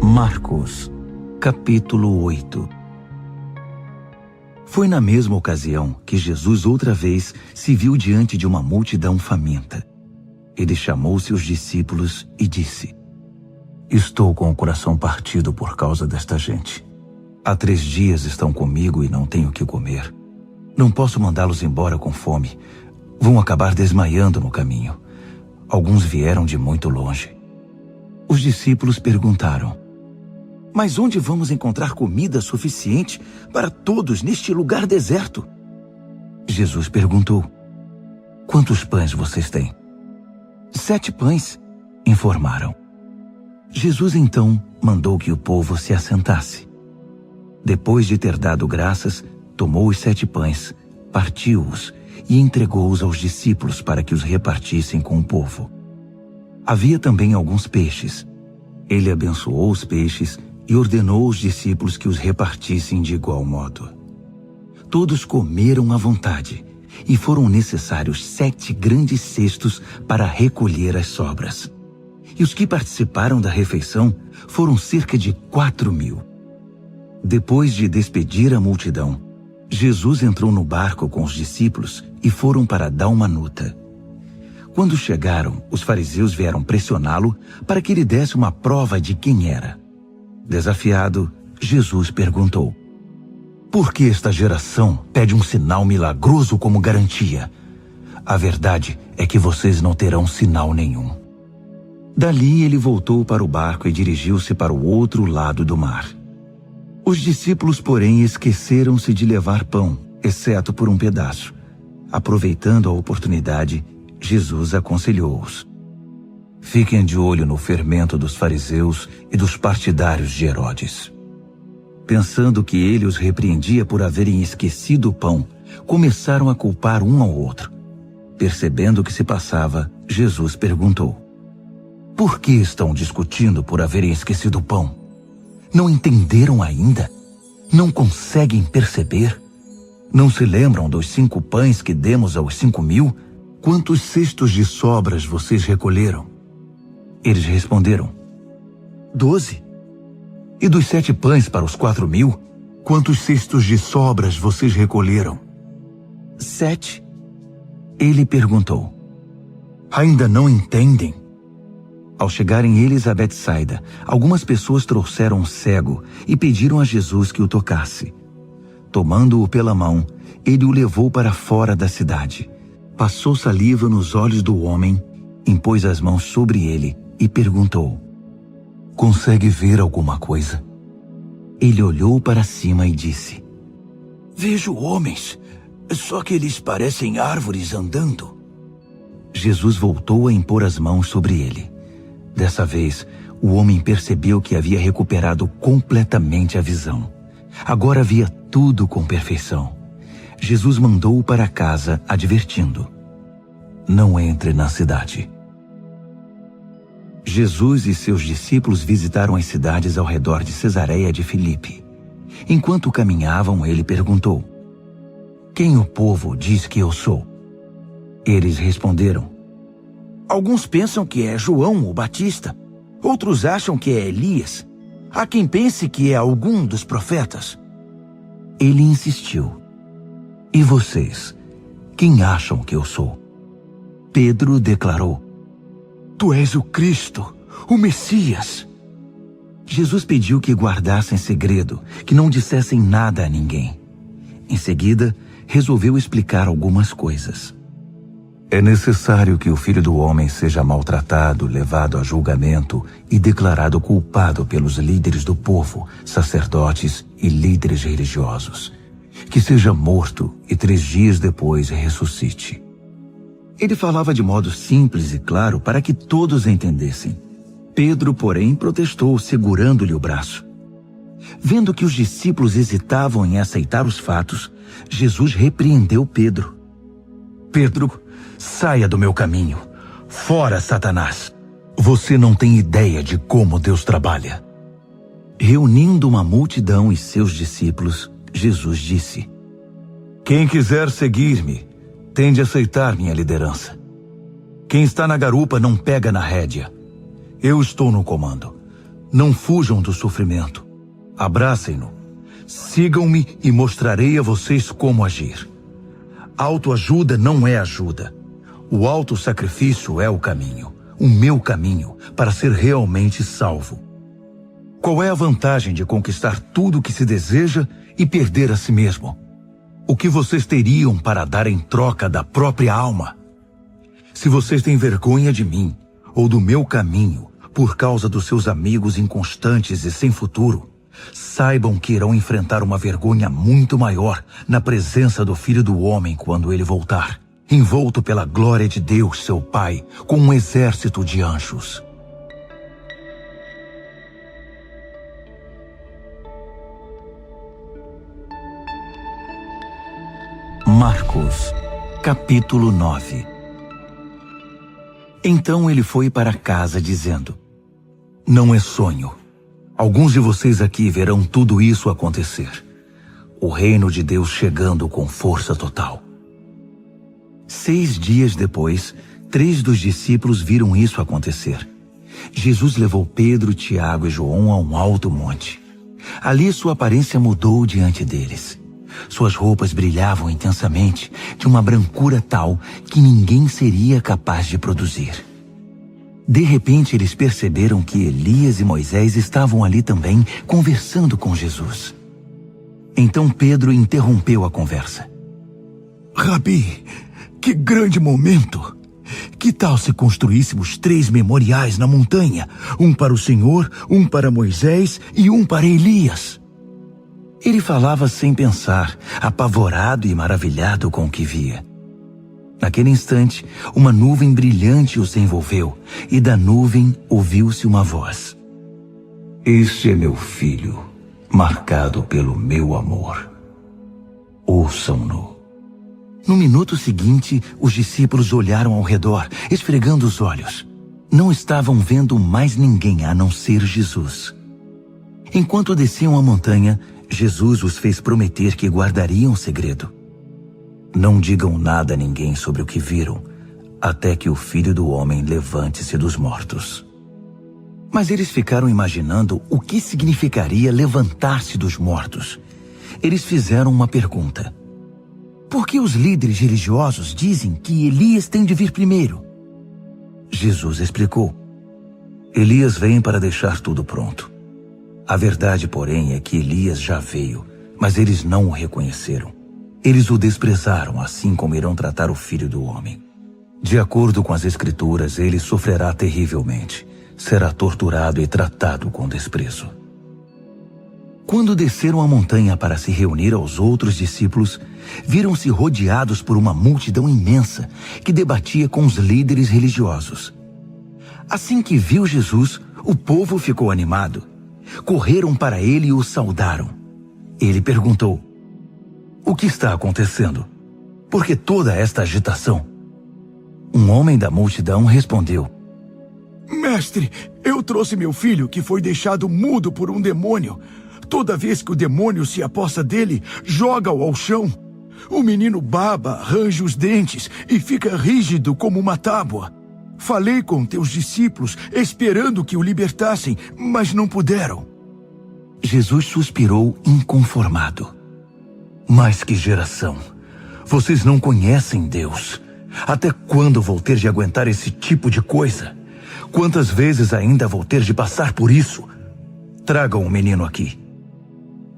Marcos, capítulo 8. Foi na mesma ocasião que Jesus outra vez se viu diante de uma multidão faminta. Ele chamou seus discípulos e disse: Estou com o coração partido por causa desta gente. Há 3 dias estão comigo e não tenho o que comer. Não posso mandá-los embora com fome. Vão acabar desmaiando no caminho. Alguns vieram de muito longe. Os discípulos perguntaram: Mas onde vamos encontrar comida suficiente para todos neste lugar deserto? Jesus perguntou: Quantos pães vocês têm? 7 pães, informaram. Jesus então mandou que o povo se assentasse. Depois de ter dado graças, tomou os 7 pães, partiu-os e entregou-os aos discípulos para que os repartissem com o povo. Havia também alguns peixes. Ele abençoou os peixes e ordenou aos discípulos que os repartissem de igual modo. Todos comeram à vontade, e foram necessários 7 grandes cestos para recolher as sobras. E os que participaram da refeição foram cerca de 4.000. Depois de despedir a multidão, Jesus entrou no barco com os discípulos e foram para Dalmanuta. Quando chegaram, os fariseus vieram pressioná-lo para que ele desse uma prova de quem era. Desafiado, Jesus perguntou: Por que esta geração pede um sinal milagroso como garantia? A verdade é que vocês não terão sinal nenhum. Dali ele voltou para o barco e dirigiu-se para o outro lado do mar. Os discípulos, porém, esqueceram-se de levar pão, exceto por um pedaço. Aproveitando a oportunidade, Jesus aconselhou-os: Fiquem de olho no fermento dos fariseus e dos partidários de Herodes. Pensando que ele os repreendia por haverem esquecido o pão, começaram a culpar um ao outro. Percebendo o que se passava, Jesus perguntou: Por que estão discutindo por haverem esquecido o pão? Não entenderam ainda? Não conseguem perceber? Não se lembram dos 5 pães que demos aos 5.000? Quantos cestos de sobras vocês recolheram? Eles responderam: 12. E dos 7 pães para os 4.000, quantos cestos de sobras vocês recolheram? 7. Ele perguntou: Ainda não entendem? Ao chegarem eles a Betsaida, algumas pessoas trouxeram um cego e pediram a Jesus que o tocasse. Tomando-o pela mão, ele o levou para fora da cidade. Passou saliva nos olhos do homem, impôs as mãos sobre ele e perguntou: Consegue ver alguma coisa? Ele olhou para cima e disse: Vejo homens, só que eles parecem árvores andando. Jesus voltou a impor as mãos sobre ele. Dessa vez, o homem percebeu que havia recuperado completamente a visão. Agora via tudo com perfeição. Jesus mandou-o para casa, advertindo: Não entre na cidade. Jesus e seus discípulos visitaram as cidades ao redor de Cesareia de Filipe. Enquanto caminhavam, ele perguntou: Quem o povo diz que eu sou? Eles responderam: Alguns pensam que é João o Batista, outros acham que é Elias. Há quem pense que é algum dos profetas. Ele insistiu: E vocês, quem acham que eu sou? Pedro declarou: Tu és o Cristo, o Messias. Jesus pediu que guardassem segredo, que não dissessem nada a ninguém. Em seguida, resolveu explicar algumas coisas. É necessário que o Filho do Homem seja maltratado, levado a julgamento e declarado culpado pelos líderes do povo, sacerdotes e líderes religiosos. Que seja morto e 3 dias depois ressuscite. Ele falava de modo simples e claro para que todos entendessem. Pedro, porém, protestou, segurando-lhe o braço. Vendo que os discípulos hesitavam em aceitar os fatos, Jesus repreendeu Pedro. Pedro, saia do meu caminho. Fora, Satanás. Você não tem ideia de como Deus trabalha. Reunindo uma multidão e seus discípulos, Jesus disse: Quem quiser seguir-me, tem de aceitar minha liderança. Quem está na garupa não pega na rédea. Eu estou no comando. Não fujam do sofrimento. Abracem-no. Sigam-me e mostrarei a vocês como agir. Autoajuda não é ajuda. O autossacrifício é o caminho, o meu caminho, para ser realmente salvo. Qual é a vantagem de conquistar tudo o que se deseja e perder a si mesmo? O que vocês teriam para dar em troca da própria alma? Se vocês têm vergonha de mim ou do meu caminho, por causa dos seus amigos inconstantes e sem futuro, saibam que irão enfrentar uma vergonha muito maior na presença do Filho do Homem quando ele voltar, envolto pela glória de Deus, seu Pai, com um exército de anjos. Marcos, capítulo 9. Então ele foi para casa dizendo: Não é sonho. Alguns de vocês aqui verão tudo isso acontecer. O reino de Deus chegando com força total. 6 dias depois, 3 dos discípulos viram isso acontecer. Jesus levou Pedro, Tiago e João a um alto monte. Ali sua aparência mudou diante deles. Suas roupas brilhavam intensamente, de uma brancura tal que ninguém seria capaz de produzir. De repente, eles perceberam que Elias e Moisés estavam ali também, conversando com Jesus. Então Pedro interrompeu a conversa. Rabi, que grande momento! Que tal se construíssemos 3 memoriais na montanha? Um para o Senhor, um para Moisés e um para Elias. Ele falava sem pensar, apavorado e maravilhado com o que via. Naquele instante, uma nuvem brilhante os envolveu, e da nuvem ouviu-se uma voz. Este é meu filho, marcado pelo meu amor. Ouçam-no. No minuto seguinte, os discípulos olharam ao redor, esfregando os olhos. Não estavam vendo mais ninguém a não ser Jesus. Enquanto desciam a montanha, Jesus os fez prometer que guardariam o segredo. Não digam nada a ninguém sobre o que viram, até que o Filho do Homem levante-se dos mortos. Mas eles ficaram imaginando o que significaria levantar-se dos mortos. Eles fizeram uma pergunta. Por que os líderes religiosos dizem que Elias tem de vir primeiro? Jesus explicou. Elias vem para deixar tudo pronto. A verdade, porém, é que Elias já veio, mas eles não o reconheceram. Eles o desprezaram, assim como irão tratar o Filho do Homem. De acordo com as Escrituras, ele sofrerá terrivelmente, será torturado e tratado com desprezo. Quando desceram a montanha para se reunir aos outros discípulos, viram-se rodeados por uma multidão imensa que debatia com os líderes religiosos. Assim que viu Jesus, o povo ficou animado. Correram para ele e o saudaram. Ele perguntou: O que está acontecendo? Por que toda esta agitação? Um homem da multidão respondeu: Mestre, eu trouxe meu filho que foi deixado mudo por um demônio. Toda vez que o demônio se aposta dele, joga-o ao chão. O menino baba, arranja os dentes e fica rígido como uma tábua. Falei com teus discípulos, esperando que o libertassem, mas não puderam. Jesus suspirou inconformado. Mas que geração! Vocês não conhecem Deus. Até quando vou ter de aguentar esse tipo de coisa? Quantas vezes ainda vou ter de passar por isso? Tragam o menino aqui.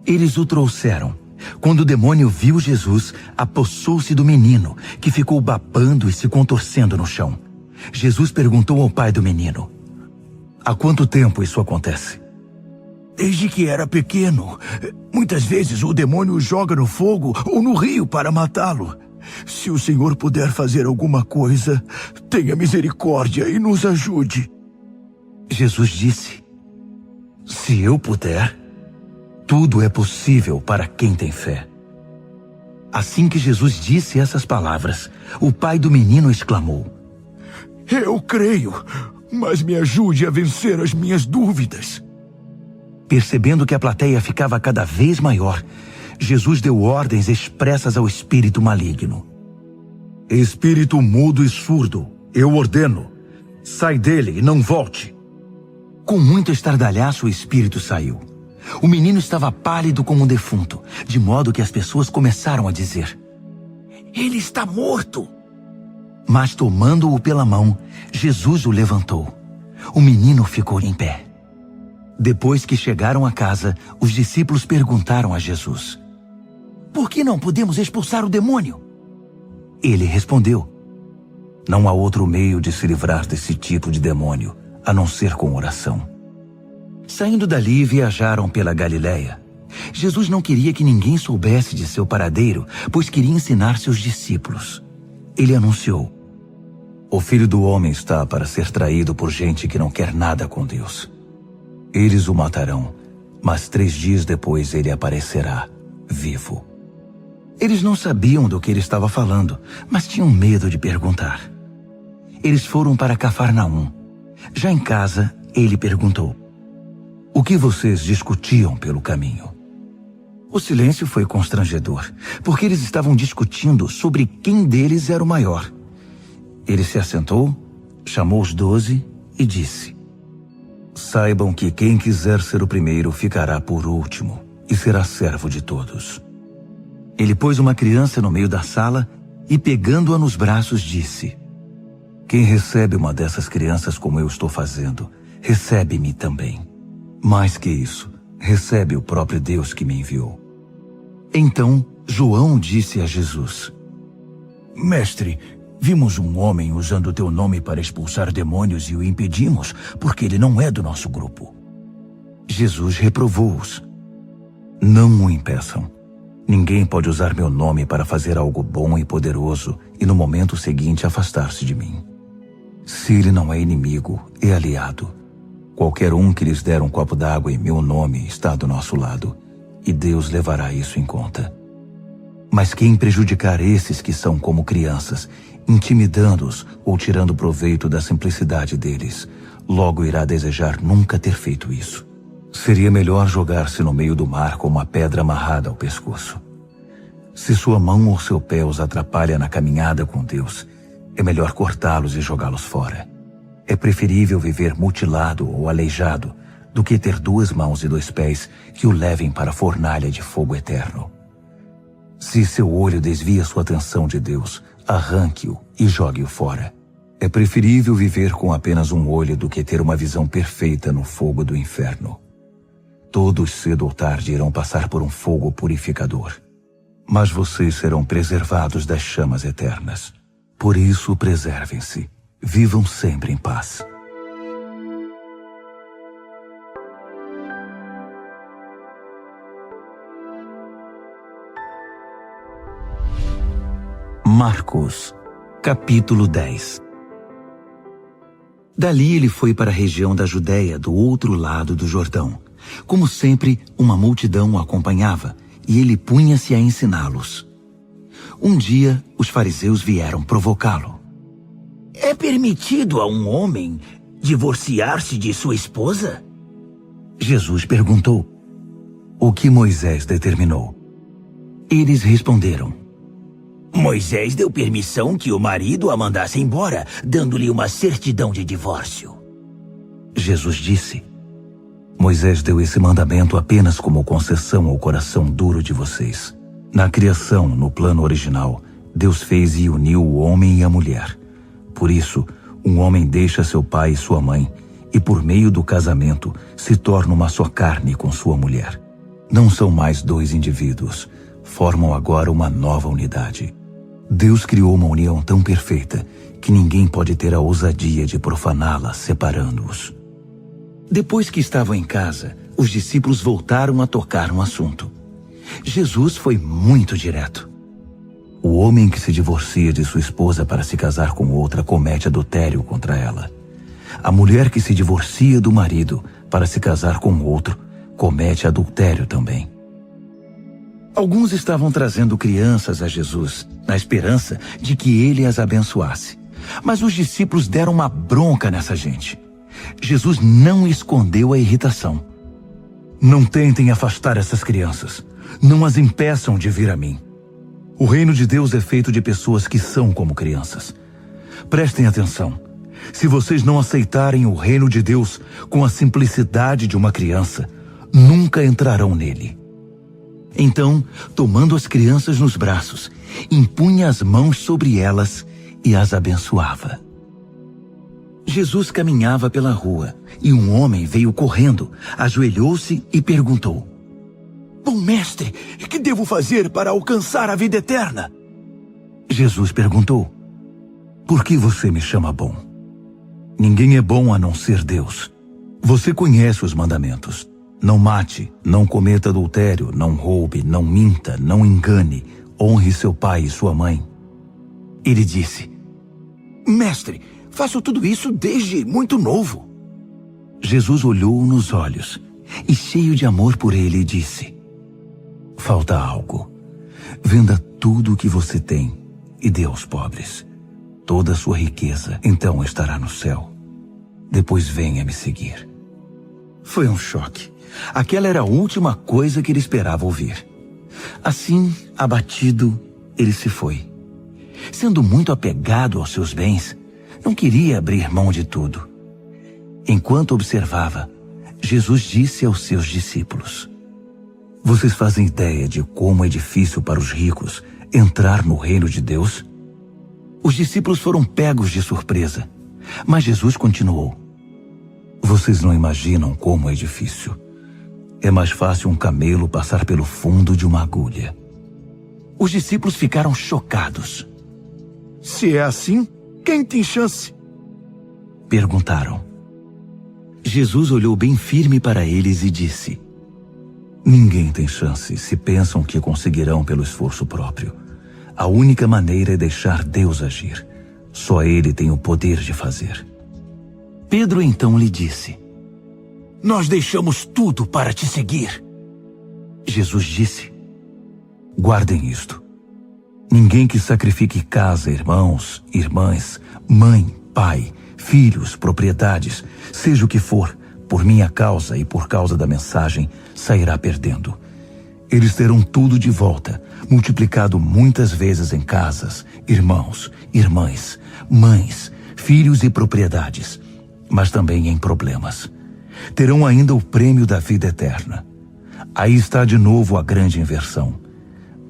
Eles o trouxeram. Quando o demônio viu Jesus, apossou-se do menino, que ficou babando e se contorcendo no chão. Jesus perguntou ao pai do menino: Há quanto tempo isso acontece? Desde que era pequeno. Muitas vezes o demônio o joga no fogo ou no rio para matá-lo. Se o Senhor puder fazer alguma coisa, tenha misericórdia e nos ajude. Jesus disse: Se eu puder, tudo é possível para quem tem fé. Assim que Jesus disse essas palavras, o pai do menino exclamou: Eu creio, mas me ajude a vencer as minhas dúvidas. Percebendo que a plateia ficava cada vez maior, Jesus deu ordens expressas ao espírito maligno. Espírito mudo e surdo, eu ordeno, sai dele e não volte. Com muito estardalhaço o espírito saiu. O menino estava pálido como um defunto, de modo que as pessoas começaram a dizer: Ele está morto! Mas tomando-o pela mão, Jesus o levantou. O menino ficou em pé. Depois que chegaram a casa, os discípulos perguntaram a Jesus: Por que não podemos expulsar o demônio? Ele respondeu: Não há outro meio de se livrar desse tipo de demônio, a não ser com oração. Saindo dali, viajaram pela Galiléia. Jesus não queria que ninguém soubesse de seu paradeiro, pois queria ensinar seus discípulos. Ele anunciou: o Filho do Homem está para ser traído por gente que não quer nada com Deus. Eles o matarão, mas 3 dias depois ele aparecerá, vivo. Eles não sabiam do que ele estava falando, mas tinham medo de perguntar. Eles foram para Cafarnaum. Já em casa, ele perguntou: o que vocês discutiam pelo caminho? O silêncio foi constrangedor, porque eles estavam discutindo sobre quem deles era o maior. Ele se assentou, chamou os 12 e disse: saibam que quem quiser ser o primeiro ficará por último e será servo de todos. Ele pôs uma criança no meio da sala e, pegando-a nos braços, disse: quem recebe uma dessas crianças como eu estou fazendo, recebe-me também. Mais que isso, recebe o próprio Deus que me enviou. Então, João disse a Jesus: Mestre, vimos um homem usando o teu nome para expulsar demônios e o impedimos, porque ele não é do nosso grupo. Jesus reprovou-os: não o impeçam. Ninguém pode usar meu nome para fazer algo bom e poderoso e no momento seguinte afastar-se de mim. Se ele não é inimigo, é aliado. Qualquer um que lhes der um copo d'água em meu nome está do nosso lado, e Deus levará isso em conta. Mas quem prejudicar esses que são como crianças, intimidando-os ou tirando proveito da simplicidade deles, logo irá desejar nunca ter feito isso. Seria melhor jogar-se no meio do mar com uma pedra amarrada ao pescoço. Se sua mão ou seu pé os atrapalha na caminhada com Deus, é melhor cortá-los e jogá-los fora. É preferível viver mutilado ou aleijado do que ter 2 mãos e 2 pés que o levem para a fornalha de fogo eterno. Se seu olho desvia sua atenção de Deus, arranque-o e jogue-o fora. É preferível viver com apenas um olho do que ter uma visão perfeita no fogo do inferno. Todos cedo ou tarde irão passar por um fogo purificador. Mas vocês serão preservados das chamas eternas. Por isso, preservem-se. Vivam sempre em paz. Marcos, capítulo 10. Dali ele foi para a região da Judéia, do outro lado do Jordão. Como sempre, uma multidão o acompanhava, e ele punha-se a ensiná-los. Um dia, os fariseus vieram provocá-lo. É permitido a um homem divorciar-se de sua esposa? Jesus perguntou: o que Moisés determinou? Eles responderam: Moisés deu permissão que o marido a mandasse embora, dando-lhe uma certidão de divórcio. Jesus disse: Moisés deu esse mandamento apenas como concessão ao coração duro de vocês. Na criação, no plano original, Deus fez e uniu o homem e a mulher. Por isso, um homem deixa seu pai e sua mãe, e por meio do casamento, se torna uma só carne com sua mulher. Não são mais 2 indivíduos, formam agora uma nova unidade. Deus criou uma união tão perfeita que ninguém pode ter a ousadia de profaná-la separando-os. Depois que estavam em casa, os discípulos voltaram a tocar no assunto. Jesus foi muito direto. O homem que se divorcia de sua esposa para se casar com outra comete adultério contra ela. A mulher que se divorcia do marido para se casar com outro comete adultério também. Alguns estavam trazendo crianças a Jesus, na esperança de que ele as abençoasse. Mas os discípulos deram uma bronca nessa gente. Jesus não escondeu a irritação. Não tentem afastar essas crianças. Não as impeçam de vir a mim. O reino de Deus é feito de pessoas que são como crianças. Prestem atenção. Se vocês não aceitarem o reino de Deus com a simplicidade de uma criança, nunca entrarão nele. Então, tomando as crianças nos braços, impunha as mãos sobre elas e as abençoava. Jesus caminhava pela rua e um homem veio correndo, ajoelhou-se e perguntou: Bom mestre, que devo fazer para alcançar a vida eterna? Jesus perguntou: Por que você me chama bom? Ninguém é bom a não ser Deus. Você conhece os mandamentos. Não mate, não cometa adultério, não roube, não minta, não engane, honre seu pai e sua mãe. Ele disse: Mestre, faço tudo isso desde muito novo. Jesus olhou-o nos olhos e, cheio de amor por ele, disse: falta algo. Venda tudo o que você tem e dê aos pobres. Toda a sua riqueza então estará no céu. Depois venha me seguir. Foi um choque. Aquela era a última coisa que ele esperava ouvir. Assim, abatido, ele se foi. Sendo muito apegado aos seus bens, não queria abrir mão de tudo. Enquanto observava, Jesus disse aos seus discípulos: vocês fazem ideia de como é difícil para os ricos entrar no reino de Deus? Os discípulos foram pegos de surpresa, mas Jesus continuou: vocês não imaginam como é difícil. É mais fácil um camelo passar pelo fundo de uma agulha. Os discípulos ficaram chocados. Se é assim, quem tem chance? Perguntaram. Jesus olhou bem firme para eles e disse: ninguém tem chance se pensam que conseguirão pelo esforço próprio. A única maneira é deixar Deus agir. Só Ele tem o poder de fazer. Pedro então lhe disse: nós deixamos tudo para te seguir. Jesus disse: guardem isto. Ninguém que sacrifique casa, irmãos, irmãs, mãe, pai, filhos, propriedades, seja o que for, por minha causa e por causa da mensagem, sairá perdendo. Eles terão tudo de volta, multiplicado muitas vezes em casas, irmãos, irmãs, mães, filhos e propriedades, mas também em problemas. Terão ainda o prêmio da vida eterna. Aí está de novo a grande inversão.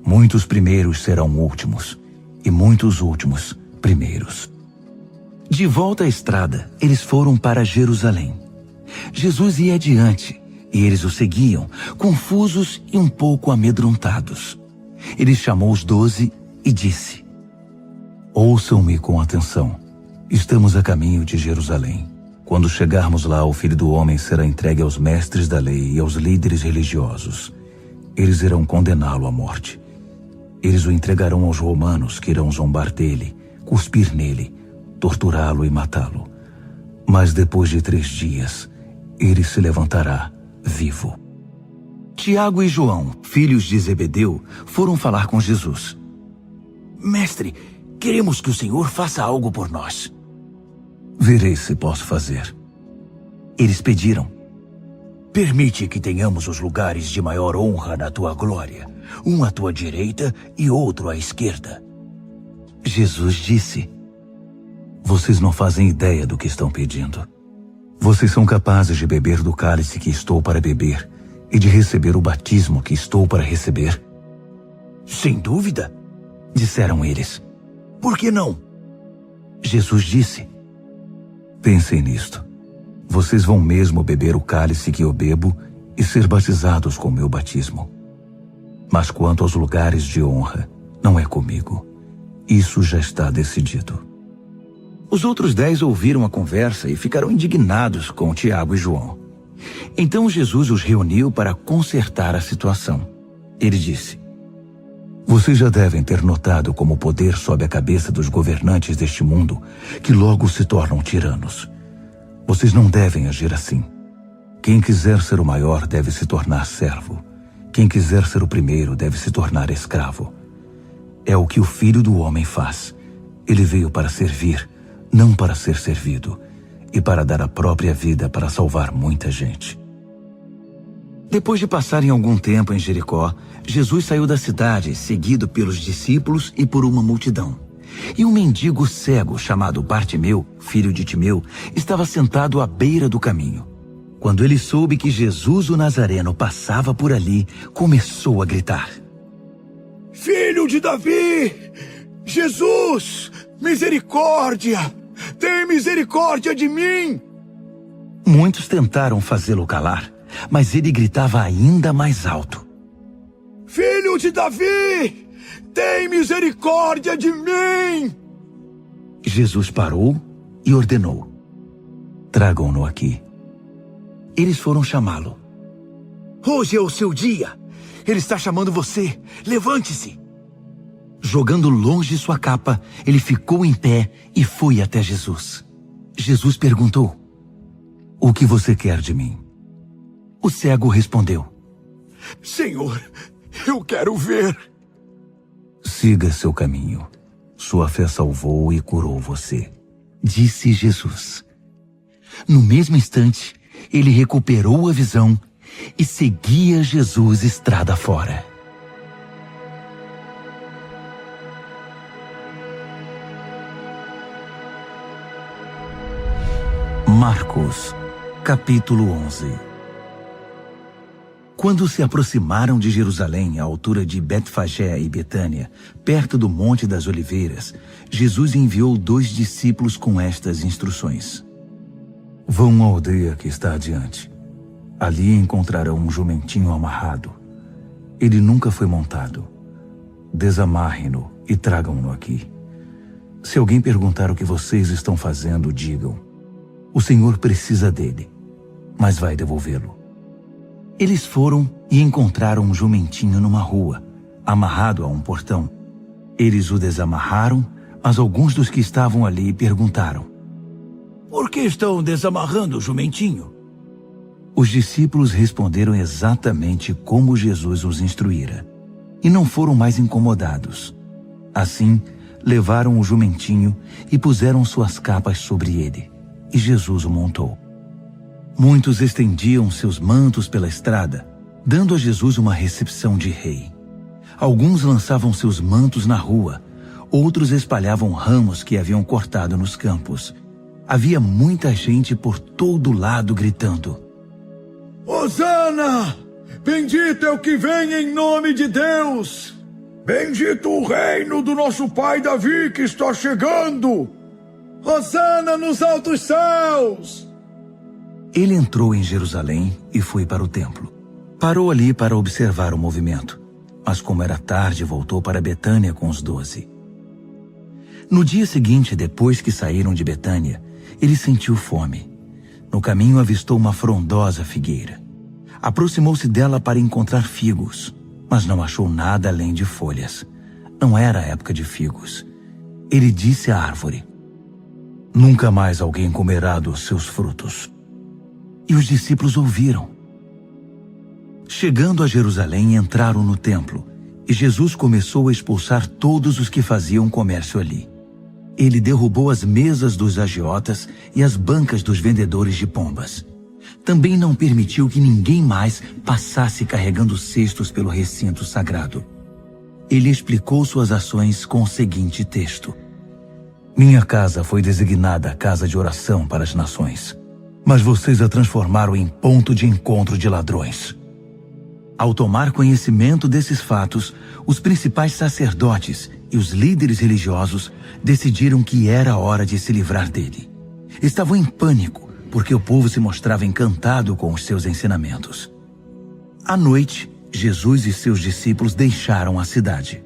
Muitos primeiros serão últimos, e muitos últimos primeiros. De volta à estrada, eles foram para Jerusalém. Jesus ia adiante, e eles o seguiam, confusos e um pouco amedrontados. Ele chamou os 12 e disse: ouçam-me com atenção. Estamos a caminho de Jerusalém. Quando chegarmos lá, o Filho do Homem será entregue aos mestres da lei e aos líderes religiosos. Eles irão condená-lo à morte. Eles o entregarão aos romanos, que irão zombar dele, cuspir nele, torturá-lo e matá-lo. Mas depois de 3 dias, ele se levantará vivo. Tiago e João, filhos de Zebedeu, foram falar com Jesus. Mestre, queremos que o Senhor faça algo por nós. Verei se posso fazer. Eles pediram: permite que tenhamos os lugares de maior honra na tua glória, um à tua direita e outro à esquerda. Jesus disse: vocês não fazem ideia do que estão pedindo. Vocês são capazes de beber do cálice que estou para beber e de receber o batismo que estou para receber? Sem dúvida, disseram eles. Por que não? Jesus disse: pensem nisto. Vocês vão mesmo beber o cálice que eu bebo e ser batizados com o meu batismo. Mas quanto aos lugares de honra, não é comigo. Isso já está decidido. Os outros 10 ouviram a conversa e ficaram indignados com Tiago e João. Então Jesus os reuniu para consertar a situação. Ele disse: vocês já devem ter notado como o poder sobe a cabeça dos governantes deste mundo, que logo se tornam tiranos. Vocês não devem agir assim. Quem quiser ser o maior deve se tornar servo. Quem quiser ser o primeiro deve se tornar escravo. É o que o Filho do Homem faz. Ele veio para servir, não para ser servido, e para dar a própria vida para salvar muita gente. Depois de passarem algum tempo em Jericó, Jesus saiu da cidade, seguido pelos discípulos e por uma multidão. E um mendigo cego chamado Bartimeu, filho de Timeu, estava sentado à beira do caminho. Quando ele soube que Jesus o Nazareno passava por ali, começou a gritar: Filho de Davi! Jesus! Misericórdia! Tem misericórdia de mim! Muitos tentaram fazê-lo calar, mas ele gritava ainda mais alto: Filho de Davi! Tem misericórdia de mim! Jesus parou e ordenou: Tragam-no aqui. Eles foram chamá-lo. Hoje é o seu dia. Ele está chamando você. Levante-se. Jogando longe sua capa, ele ficou em pé e foi até Jesus. Jesus perguntou: "O que você quer de mim?" O cego respondeu: Senhor, eu quero ver. "Siga seu caminho. Sua fé salvou e curou você", disse Jesus. No mesmo instante, ele recuperou a visão e seguia Jesus estrada fora. Marcos, capítulo 11. Quando se aproximaram de Jerusalém, à altura de Betfagé e Betânia, perto do Monte das Oliveiras, Jesus enviou 2 discípulos com estas instruções: "Vão à aldeia que está adiante. Ali encontrarão um jumentinho amarrado. Ele nunca foi montado. Desamarrem-no e tragam-no aqui. Se alguém perguntar o que vocês estão fazendo, digam: o Senhor precisa dele, mas vai devolvê-lo." Eles foram e encontraram um jumentinho numa rua, amarrado a um portão. Eles o desamarraram, mas alguns dos que estavam ali perguntaram: Por que estão desamarrando o jumentinho? Os discípulos responderam exatamente como Jesus os instruíra, e não foram mais incomodados. Assim, levaram o jumentinho e puseram suas capas sobre ele, e Jesus o montou. Muitos estendiam seus mantos pela estrada, dando a Jesus uma recepção de rei. Alguns lançavam seus mantos na rua, outros espalhavam ramos que haviam cortado nos campos. Havia muita gente por todo lado gritando: Hosana! Bendito é o que vem em nome de Deus! Bendito o reino do nosso pai Davi que está chegando! Hosana nos altos céus! Ele entrou em Jerusalém e foi para o templo. Parou ali para observar o movimento, mas como era tarde, voltou para Betânia com os 12. No dia seguinte, depois que saíram de Betânia, ele sentiu fome. No caminho avistou uma frondosa figueira. Aproximou-se dela para encontrar figos, mas não achou nada além de folhas. Não era a época de figos. Ele disse à árvore: "Nunca mais alguém comerá dos seus frutos." E os discípulos ouviram. Chegando a Jerusalém, entraram no templo, e Jesus começou a expulsar todos os que faziam comércio ali. Ele derrubou as mesas dos agiotas e as bancas dos vendedores de pombas. Também não permitiu que ninguém mais passasse carregando cestos pelo recinto sagrado. Ele explicou suas ações com o seguinte texto: "Minha casa foi designada casa de oração para as nações, mas vocês a transformaram em ponto de encontro de ladrões." Ao tomar conhecimento desses fatos, os principais sacerdotes e os líderes religiosos decidiram que era hora de se livrar dele. Estavam em pânico, porque o povo se mostrava encantado com os seus ensinamentos. À noite, Jesus e seus discípulos deixaram a cidade.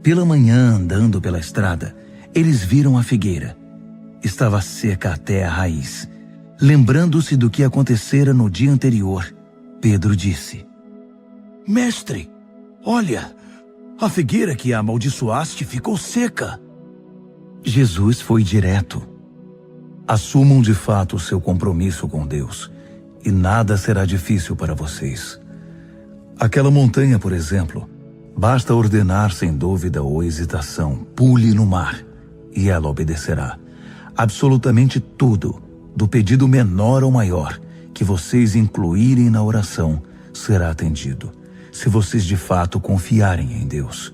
Pela manhã, andando pela estrada, eles viram a figueira. Estava seca até a raiz. Lembrando-se do que acontecera no dia anterior, Pedro disse: "Mestre, olha, a figueira que amaldiçoaste ficou seca." Jesus foi direto: "Assumam de fato o seu compromisso com Deus, e nada será difícil para vocês. Aquela montanha, por exemplo, basta ordenar sem dúvida ou hesitação: pule no mar, e ela obedecerá. Absolutamente tudo, do pedido menor ao maior, que vocês incluírem na oração, será atendido, se vocês de fato confiarem em Deus.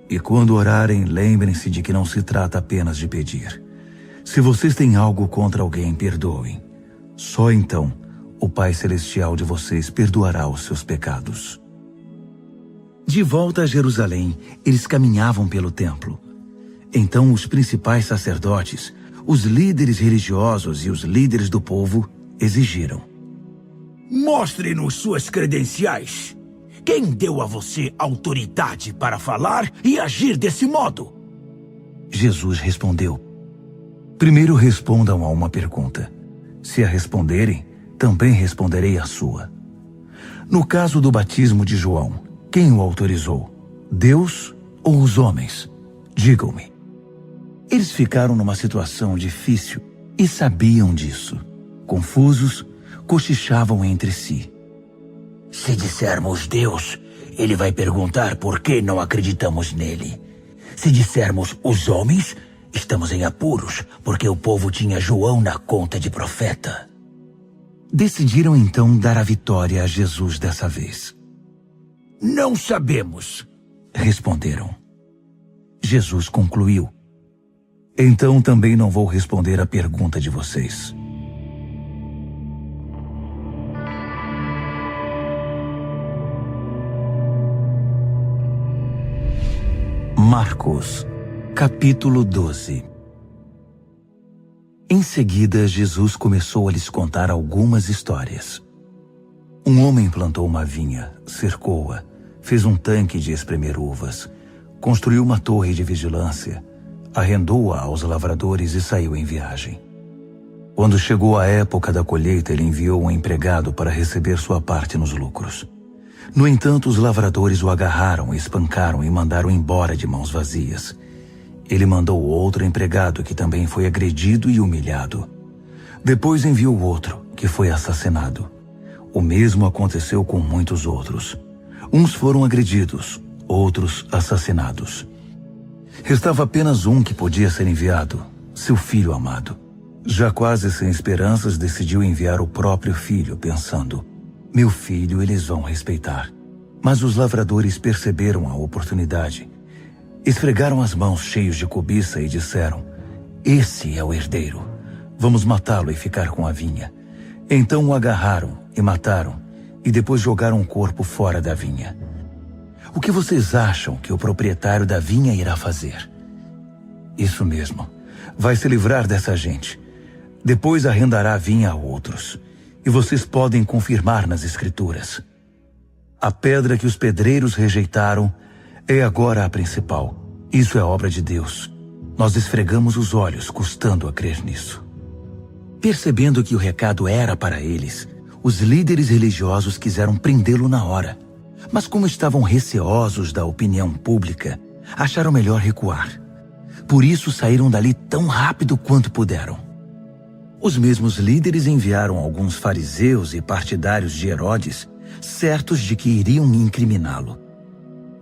E quando orarem, lembrem-se de que não se trata apenas de pedir. Se vocês têm algo contra alguém, perdoem. Só então o Pai Celestial de vocês perdoará os seus pecados." De volta a Jerusalém, eles caminhavam pelo templo. Então os principais sacerdotes, os líderes religiosos e os líderes do povo exigiram: "Mostre-nos suas credenciais. Quem deu a você autoridade para falar e agir desse modo?" Jesus respondeu: "Primeiro respondam a uma pergunta. Se a responderem, também responderei a sua. No caso do batismo de João, quem o autorizou? Deus ou os homens? Digam-me. Eles ficaram numa situação difícil e sabiam disso. Confusos, cochichavam entre si. Se dissermos Deus, ele vai perguntar por que não acreditamos nele. Se dissermos os homens, estamos em apuros, porque o povo tinha João na conta de profeta. Decidiram então dar a vitória a Jesus dessa vez. Não sabemos, responderam. Jesus concluiu. Então também não vou responder à pergunta de vocês. Marcos, capítulo 12. Em seguida, Jesus começou a lhes contar algumas histórias. Um homem plantou uma vinha, cercou-a, fez um tanque de espremer uvas, construiu uma torre de vigilância, arrendou-a aos lavradores e saiu em viagem. Quando chegou a época da colheita, ele enviou um empregado para receber sua parte nos lucros. No entanto, os lavradores o agarraram, espancaram e mandaram embora de mãos vazias. Ele mandou outro empregado que também foi agredido e humilhado. Depois enviou outro, que foi assassinado. O mesmo aconteceu com muitos outros. Uns foram agredidos, outros assassinados. Restava apenas um que podia ser enviado, seu filho amado. Já quase sem esperanças, decidiu enviar o próprio filho, pensando: meu filho eles vão respeitar. Mas os lavradores perceberam a oportunidade. Esfregaram as mãos cheios de cobiça e disseram: esse é o herdeiro. Vamos matá-lo e ficar com a vinha. Então o agarraram e mataram, e depois jogaram o corpo fora da vinha. O que vocês acham que o proprietário da vinha irá fazer? Isso mesmo. Vai se livrar dessa gente. Depois arrendará a vinha a outros. E vocês podem confirmar nas Escrituras. A pedra que os pedreiros rejeitaram é agora a principal. Isso é obra de Deus. Nós esfregamos os olhos, custando a crer nisso. Percebendo que o recado era para eles, os líderes religiosos quiseram prendê-lo na hora. Mas como estavam receosos da opinião pública, acharam melhor recuar. Por isso saíram dali tão rápido quanto puderam. Os mesmos líderes enviaram alguns fariseus e partidários de Herodes, certos de que iriam incriminá-lo.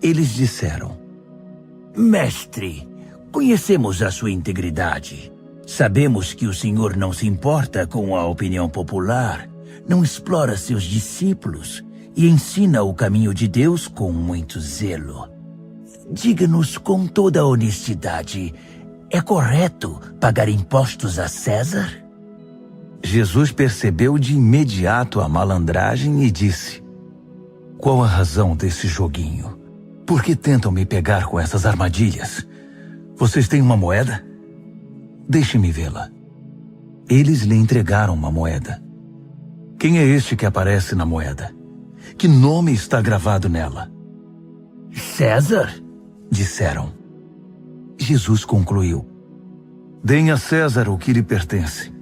Eles disseram: mestre, conhecemos a sua integridade. Sabemos que o senhor não se importa com a opinião popular, não explora seus discípulos e ensina o caminho de Deus com muito zelo. Diga-nos com toda a honestidade, é correto pagar impostos a César? Jesus percebeu de imediato a malandragem e disse: qual a razão desse joguinho? Por que tentam me pegar com essas armadilhas? Vocês têm uma moeda? Deixe-me vê-la. Eles lhe entregaram uma moeda. Quem é este que aparece na moeda? Que nome está gravado nela? César, disseram. Jesus concluiu: deem a César o que lhe pertence,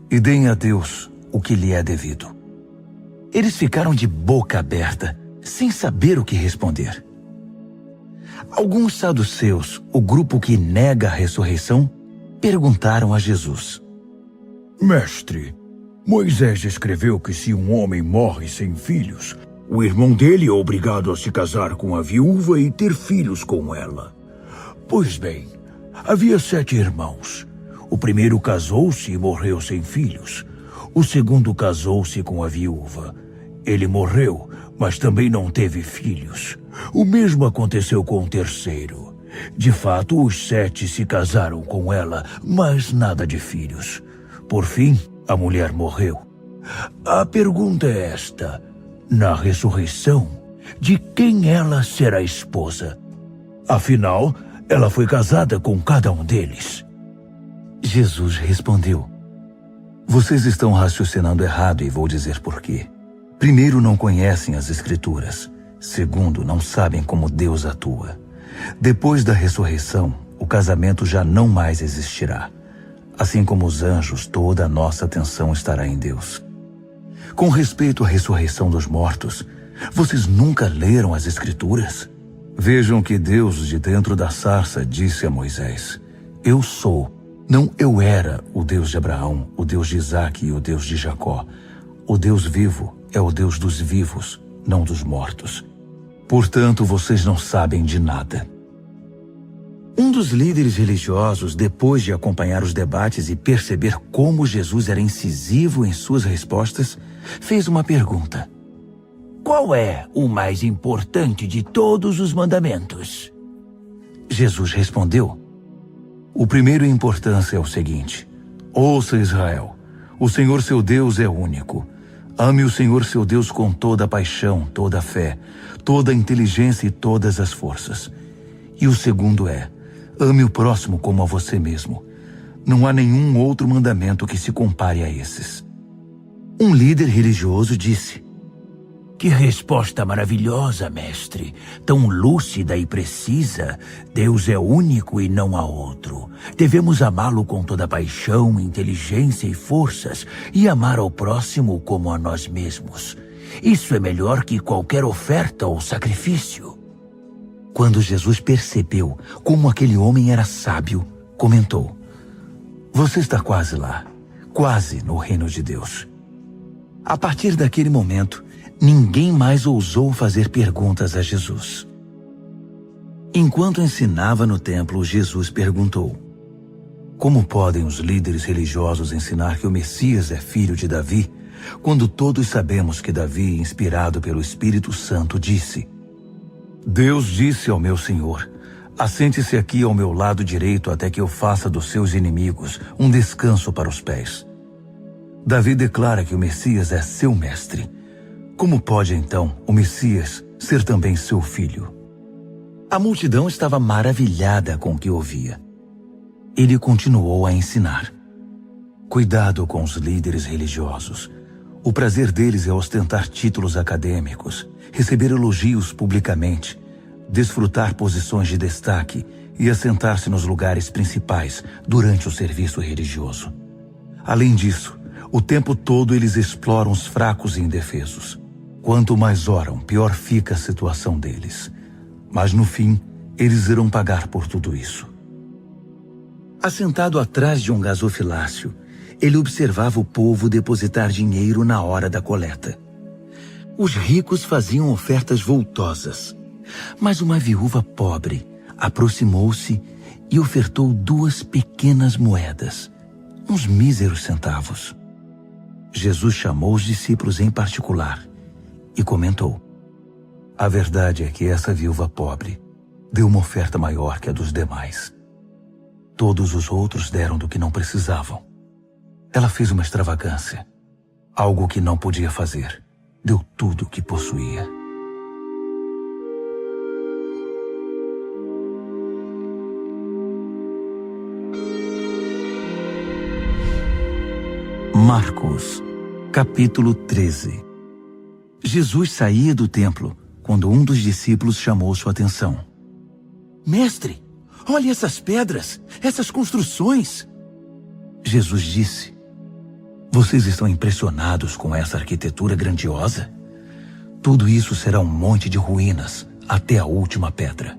e deem a Deus o que lhe é devido. Eles ficaram de boca aberta, sem saber o que responder. Alguns saduceus, o grupo que nega a ressurreição, perguntaram a Jesus: mestre, Moisés escreveu que se um homem morre sem filhos, o irmão dele é obrigado a se casar com a viúva e ter filhos com ela. Pois bem, havia 7 irmãos. O primeiro casou-se e morreu sem filhos. O segundo casou-se com a viúva. Ele morreu, mas também não teve filhos. O mesmo aconteceu com o terceiro. De fato, os 7 se casaram com ela, mas nada de filhos. Por fim, a mulher morreu. A pergunta é esta: na ressurreição, de quem ela será esposa? Afinal, ela foi casada com cada um deles. Jesus respondeu: vocês estão raciocinando errado e vou dizer por quê. Primeiro, não conhecem as Escrituras. Segundo, não sabem como Deus atua. Depois da ressurreição, o casamento já não mais existirá. Assim como os anjos, toda a nossa atenção estará em Deus. Com respeito à ressurreição dos mortos, vocês nunca leram as Escrituras? Vejam que Deus, de dentro da sarça, disse a Moisés: Eu sou, não eu era, o Deus de Abraão, o Deus de Isaque e o Deus de Jacó. O Deus vivo é o Deus dos vivos, não dos mortos. Portanto, vocês não sabem de nada. Um dos líderes religiosos, depois de acompanhar os debates e perceber como Jesus era incisivo em suas respostas, fez uma pergunta. Qual é o mais importante de todos os mandamentos? Jesus respondeu. O primeiro em importância é o seguinte: ouça, Israel, o Senhor seu Deus é único. Ame o Senhor seu Deus com toda a paixão, toda a fé, toda a inteligência e todas as forças. E o segundo é: ame o próximo como a você mesmo. Não há nenhum outro mandamento que se compare a esses. Um líder religioso disse: Que resposta maravilhosa, mestre! Tão lúcida e precisa. Deus é único e não há outro. Devemos amá-lo com toda a paixão, inteligência e forças e amar ao próximo como a nós mesmos. Isso é melhor que qualquer oferta ou sacrifício. Quando Jesus percebeu como aquele homem era sábio, comentou: Você está quase lá, quase no reino de Deus. A partir daquele momento, ninguém mais ousou fazer perguntas a Jesus. Enquanto ensinava no templo, Jesus perguntou: Como podem os líderes religiosos ensinar que o Messias é filho de Davi, quando todos sabemos que Davi, inspirado pelo Espírito Santo, disse: Deus disse ao meu Senhor: Assente-se aqui ao meu lado direito até que eu faça dos seus inimigos um descanso para os pés. Davi declara que o Messias é seu mestre. Como pode, então, o Messias ser também seu filho? A multidão estava maravilhada com o que ouvia. Ele continuou a ensinar. Cuidado com os líderes religiosos. O prazer deles é ostentar títulos acadêmicos, receber elogios publicamente, desfrutar posições de destaque e assentar-se nos lugares principais durante o serviço religioso. Além disso, o tempo todo eles exploram os fracos e indefesos. Quanto mais oram, pior fica a situação deles. Mas no fim, eles irão pagar por tudo isso. Assentado atrás de um gasofilácio, ele observava o povo depositar dinheiro na hora da coleta. Os ricos faziam ofertas vultosas, mas uma viúva pobre aproximou-se e ofertou 2 pequenas moedas, uns míseros centavos. Jesus chamou os discípulos em particular e comentou: A verdade é que essa viúva pobre deu uma oferta maior que a dos demais. Todos os outros deram do que não precisavam. Ela fez uma extravagância, algo que não podia fazer. Deu tudo o que possuía. Marcos, capítulo 13. Jesus saía do templo quando um dos discípulos chamou sua atenção. Mestre, olhe essas pedras, essas construções. Jesus disse: Vocês estão impressionados com essa arquitetura grandiosa? Tudo isso será um monte de ruínas até a última pedra.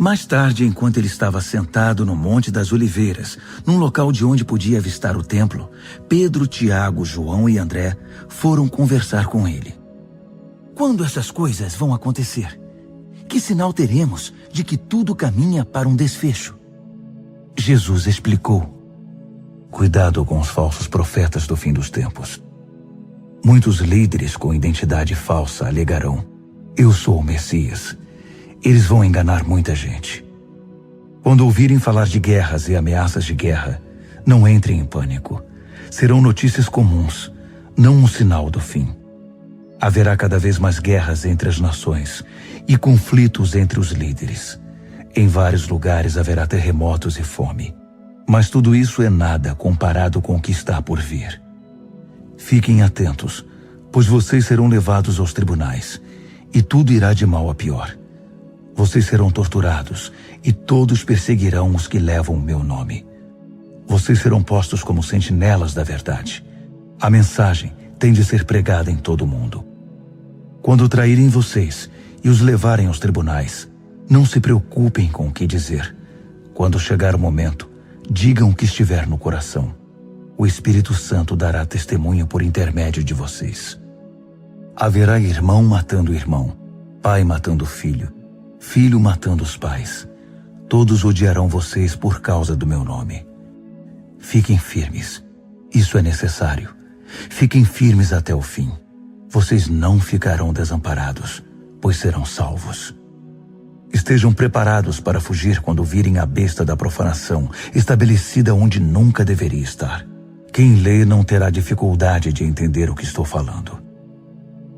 Mais tarde, enquanto ele estava sentado no Monte das Oliveiras, num local de onde podia avistar o templo, Pedro, Tiago, João e André foram conversar com ele. Quando essas coisas vão acontecer? Que sinal teremos de que tudo caminha para um desfecho? Jesus explicou: Cuidado com os falsos profetas do fim dos tempos. Muitos líderes com identidade falsa alegarão: Eu sou o Messias. Eles vão enganar muita gente. Quando ouvirem falar de guerras e ameaças de guerra, não entrem em pânico. Serão notícias comuns, não um sinal do fim. Haverá cada vez mais guerras entre as nações e conflitos entre os líderes. Em vários lugares haverá terremotos e fome. Mas tudo isso é nada comparado com o que está por vir. Fiquem atentos, pois vocês serão levados aos tribunais, e tudo irá de mal a pior. Vocês serão torturados, e todos perseguirão os que levam o meu nome. Vocês serão postos como sentinelas da verdade. A mensagem tem de ser pregada em todo o mundo. Quando traírem vocês e os levarem aos tribunais, não se preocupem com o que dizer. Quando chegar o momento, digam o que estiver no coração. O Espírito Santo dará testemunho por intermédio de vocês. Haverá irmão matando irmão, pai matando filho, filho matando os pais. Todos odiarão vocês por causa do meu nome. Fiquem firmes. Isso é necessário. Fiquem firmes até o fim. Vocês não ficarão desamparados, pois serão salvos. Estejam preparados para fugir quando virem a besta da profanação, estabelecida onde nunca deveria estar. Quem lê não terá dificuldade de entender o que estou falando.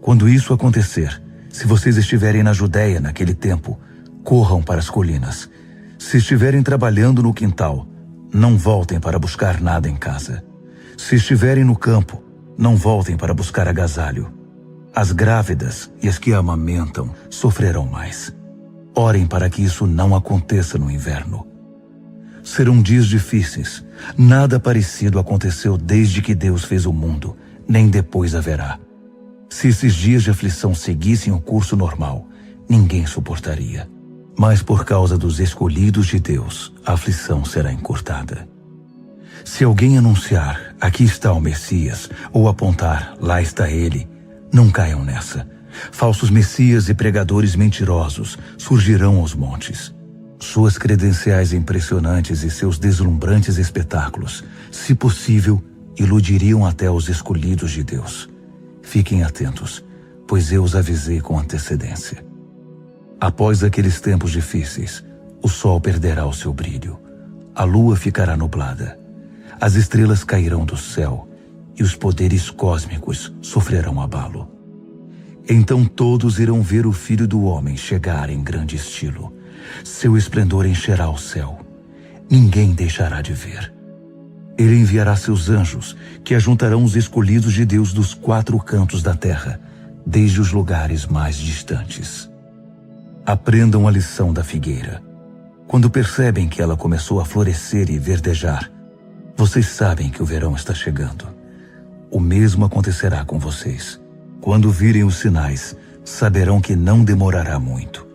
Quando isso acontecer, se vocês estiverem na Judéia naquele tempo, corram para as colinas. Se estiverem trabalhando no quintal, não voltem para buscar nada em casa. Se estiverem no campo, não voltem para buscar agasalho. As grávidas e as que amamentam sofrerão mais. Orem para que isso não aconteça no inverno. Serão dias difíceis. Nada parecido aconteceu desde que Deus fez o mundo, nem depois haverá. Se esses dias de aflição seguissem o curso normal, ninguém suportaria. Mas por causa dos escolhidos de Deus, a aflição será encurtada. Se alguém anunciar, aqui está o Messias, ou apontar, lá está ele, não caiam nessa. Falsos messias e pregadores mentirosos surgirão aos montes. Suas credenciais impressionantes e seus deslumbrantes espetáculos, se possível, iludiriam até os escolhidos de Deus. Fiquem atentos, pois eu os avisei com antecedência. Após aqueles tempos difíceis, o sol perderá o seu brilho, a lua ficará nublada, as estrelas cairão do céu e os poderes cósmicos sofrerão abalo. Então todos irão ver o Filho do Homem chegar em grande estilo. Seu esplendor encherá o céu. Ninguém deixará de ver. Ele enviará seus anjos, que ajuntarão os escolhidos de Deus dos 4 cantos da terra, desde os lugares mais distantes. Aprendam a lição da figueira. Quando percebem que ela começou a florescer e verdejar, vocês sabem que o verão está chegando. O mesmo acontecerá com vocês. Quando virem os sinais, saberão que não demorará muito.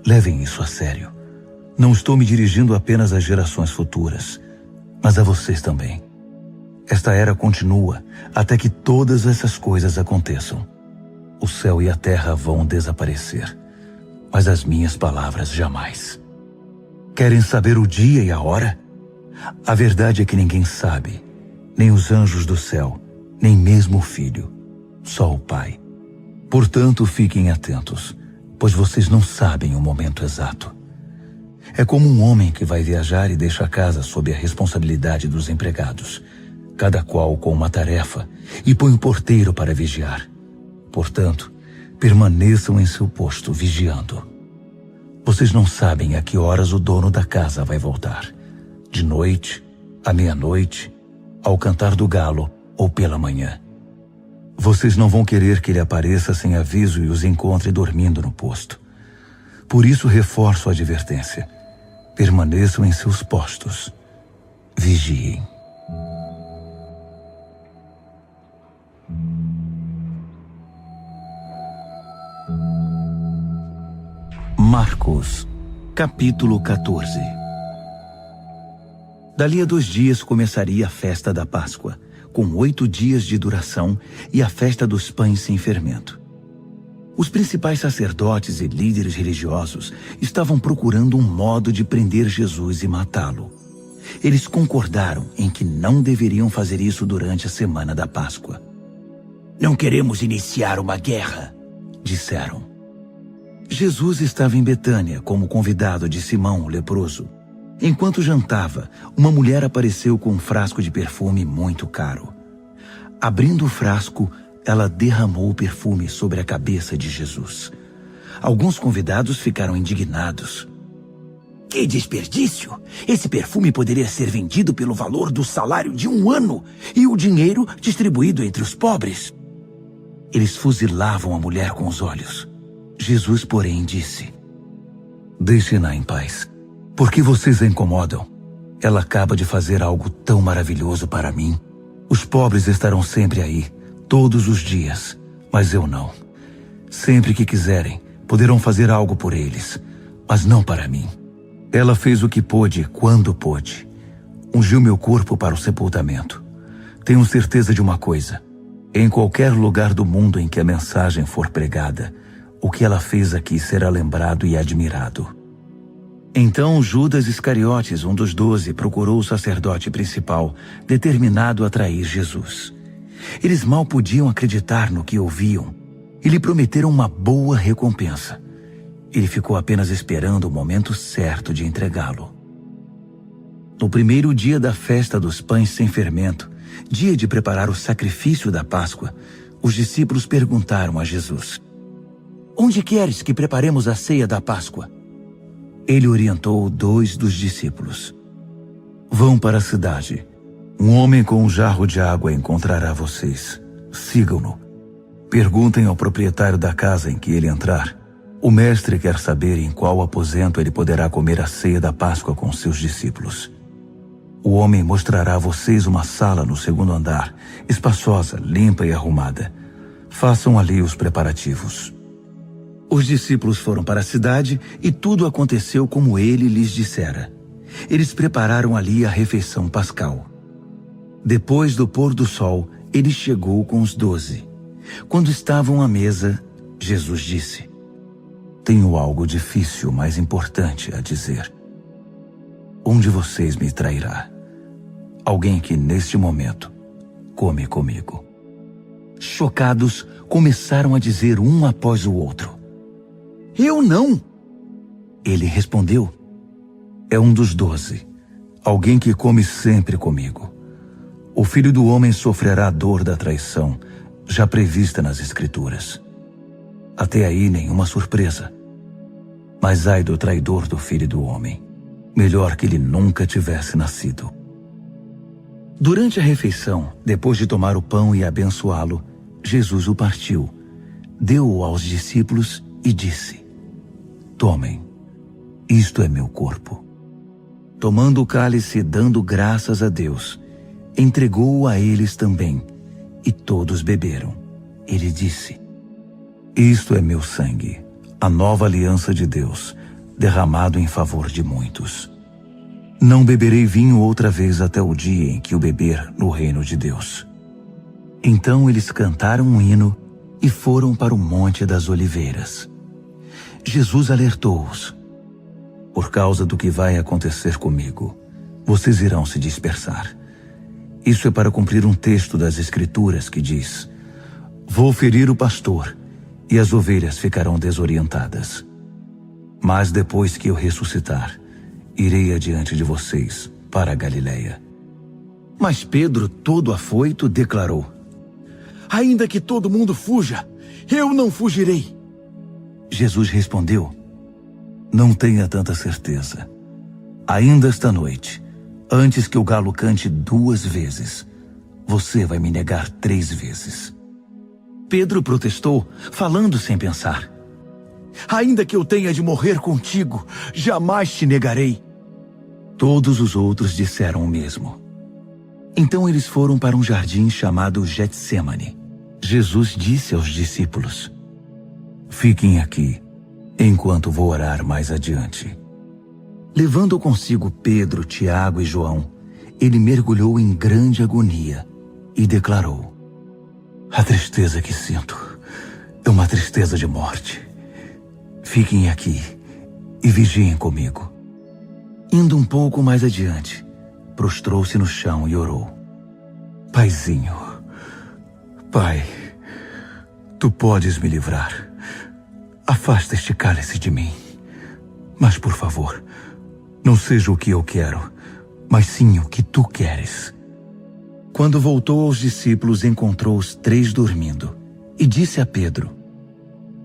Levem isso a sério. Não estou me dirigindo apenas às gerações futuras, mas a vocês também. Esta era continua até que todas essas coisas aconteçam. O céu e a terra vão desaparecer, mas as minhas palavras jamais. Querem saber o dia e a hora? A verdade é que ninguém sabe, nem os anjos do céu, nem mesmo o Filho, só o Pai. Portanto, fiquem atentos, pois vocês não sabem o momento exato. É como um homem que vai viajar e deixa a casa sob a responsabilidade dos empregados, cada qual com uma tarefa, e põe o porteiro para vigiar. Portanto, permaneçam em seu posto vigiando. Vocês não sabem a que horas o dono da casa vai voltar. De noite, à meia-noite, ao cantar do galo ou pela manhã. Vocês não vão querer que ele apareça sem aviso e os encontre dormindo no posto. Por isso reforço a advertência. Permaneçam em seus postos. Vigiem. Marcos, capítulo 14. Dali a 2 dias começaria a festa da Páscoa, com 8 dias de duração, e a festa dos pães sem fermento. Os principais sacerdotes e líderes religiosos estavam procurando um modo de prender Jesus e matá-lo. Eles concordaram em que não deveriam fazer isso durante a semana da Páscoa. Não queremos iniciar uma guerra, disseram. Jesus estava em Betânia como convidado de Simão, o leproso. Enquanto jantava, uma mulher apareceu com um frasco de perfume muito caro. Abrindo o frasco, ela derramou o perfume sobre a cabeça de Jesus. Alguns convidados ficaram indignados. Que desperdício! Esse perfume poderia ser vendido pelo valor do salário de 1 ano e o dinheiro distribuído entre os pobres. Eles fuzilavam a mulher com os olhos. Jesus, porém, disse: Deixem-na em paz. Por que vocês a incomodam? Ela acaba de fazer algo tão maravilhoso para mim. Os pobres estarão sempre aí, todos os dias, mas eu não. Sempre que quiserem, poderão fazer algo por eles, mas não para mim. Ela fez o que pôde, quando pôde. Ungiu meu corpo para o sepultamento. Tenho certeza de uma coisa: em qualquer lugar do mundo em que a mensagem for pregada, o que ela fez aqui será lembrado e admirado. Então Judas Iscariotes, um dos 12, procurou o sacerdote principal, determinado a trair Jesus. Eles mal podiam acreditar no que ouviam e lhe prometeram uma boa recompensa. Ele ficou apenas esperando o momento certo de entregá-lo. No primeiro dia da festa dos pães sem fermento, dia de preparar o sacrifício da Páscoa, os discípulos perguntaram a Jesus: "Onde queres que preparemos a ceia da Páscoa?" Ele orientou 2 dos discípulos: "Vão para a cidade. Um homem com um jarro de água encontrará vocês. Sigam-no. Perguntem ao proprietário da casa em que ele entrar. O mestre quer saber em qual aposento ele poderá comer a ceia da Páscoa com seus discípulos. O homem mostrará a vocês uma sala no 2º andar, espaçosa, limpa e arrumada. Façam ali os preparativos." Os discípulos foram para a cidade e tudo aconteceu como ele lhes dissera. Eles prepararam ali a refeição pascal. Depois do pôr do sol, ele chegou com os 12. Quando estavam à mesa, Jesus disse: "Tenho algo difícil, mas importante a dizer. Um de vocês me trairá. Alguém que, neste momento, come comigo." Chocados, começaram a dizer um após o outro: "Eu não!" Ele respondeu: "É um dos 12, alguém que come sempre comigo. O Filho do Homem sofrerá a dor da traição, já prevista nas Escrituras. Até aí nenhuma surpresa. Mas ai do traidor do Filho do Homem. Melhor que ele nunca tivesse nascido." Durante a refeição, depois de tomar o pão e abençoá-lo, Jesus o partiu, deu-o aos discípulos e disse: "Tomem, isto é meu corpo." Tomando o cálice e dando graças a Deus, entregou-o a eles também, e todos beberam. Ele disse: "Isto é meu sangue, a nova aliança de Deus, derramado em favor de muitos. Não beberei vinho outra vez até o dia em que o beber no reino de Deus." Então eles cantaram um hino e foram para o Monte das Oliveiras. Jesus alertou-os: "Por causa do que vai acontecer comigo, vocês irão se dispersar. Isso é para cumprir um texto das Escrituras que diz: Vou ferir o pastor, e as ovelhas ficarão desorientadas. Mas depois que eu ressuscitar, irei adiante de vocês para a Galileia." Mas Pedro, todo afoito, declarou: "Ainda que todo mundo fuja, eu não fugirei." Jesus respondeu: "Não tenha tanta certeza. Ainda esta noite, antes que o galo cante 2 vezes, você vai me negar 3 vezes." Pedro protestou, falando sem pensar: "Ainda que eu tenha de morrer contigo, jamais te negarei." Todos os outros disseram o mesmo. Então eles foram para um jardim chamado Getsêmani. Jesus disse aos discípulos: "Fiquem aqui, enquanto vou orar mais adiante." Levando consigo Pedro, Tiago e João, ele mergulhou em grande agonia e declarou: "A tristeza que sinto é uma tristeza de morte. Fiquem aqui e vigiem comigo." Indo um pouco mais adiante, prostrou-se no chão e orou: "Paizinho, Pai, tu podes me livrar. Afasta este cálice de mim. Mas, por favor, não seja o que eu quero, mas sim o que tu queres." Quando voltou aos discípulos, encontrou os 3 dormindo e disse a Pedro: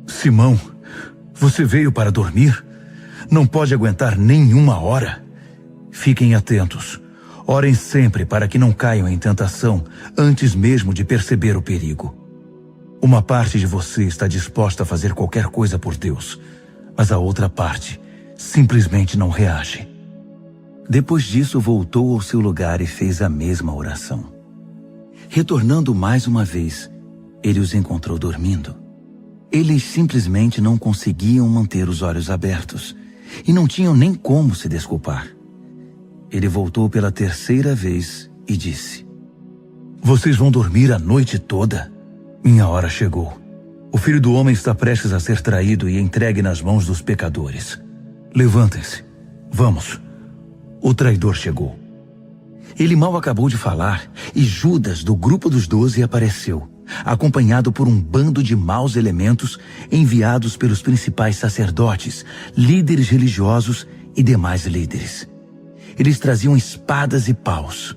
"Simão, você veio para dormir? Não pode aguentar nem 1 hora? Fiquem atentos. Orem sempre para que não caiam em tentação antes mesmo de perceber o perigo. Uma parte de você está disposta a fazer qualquer coisa por Deus, mas a outra parte simplesmente não reage. Depois disso, voltou ao seu lugar e fez a mesma oração. Retornando mais uma vez, ele os encontrou dormindo. Eles simplesmente não conseguiam manter os olhos abertos e não tinham nem como se desculpar. Ele voltou pela terceira vez e disse: Vocês vão dormir a noite toda? Minha hora chegou. O Filho do Homem está prestes a ser traído e entregue nas mãos dos pecadores. Levantem-se. Vamos. O traidor chegou. Ele mal acabou de falar e Judas, do grupo dos 12, apareceu, acompanhado por um bando de maus elementos enviados pelos principais sacerdotes, líderes religiosos e demais líderes. Eles traziam espadas e paus.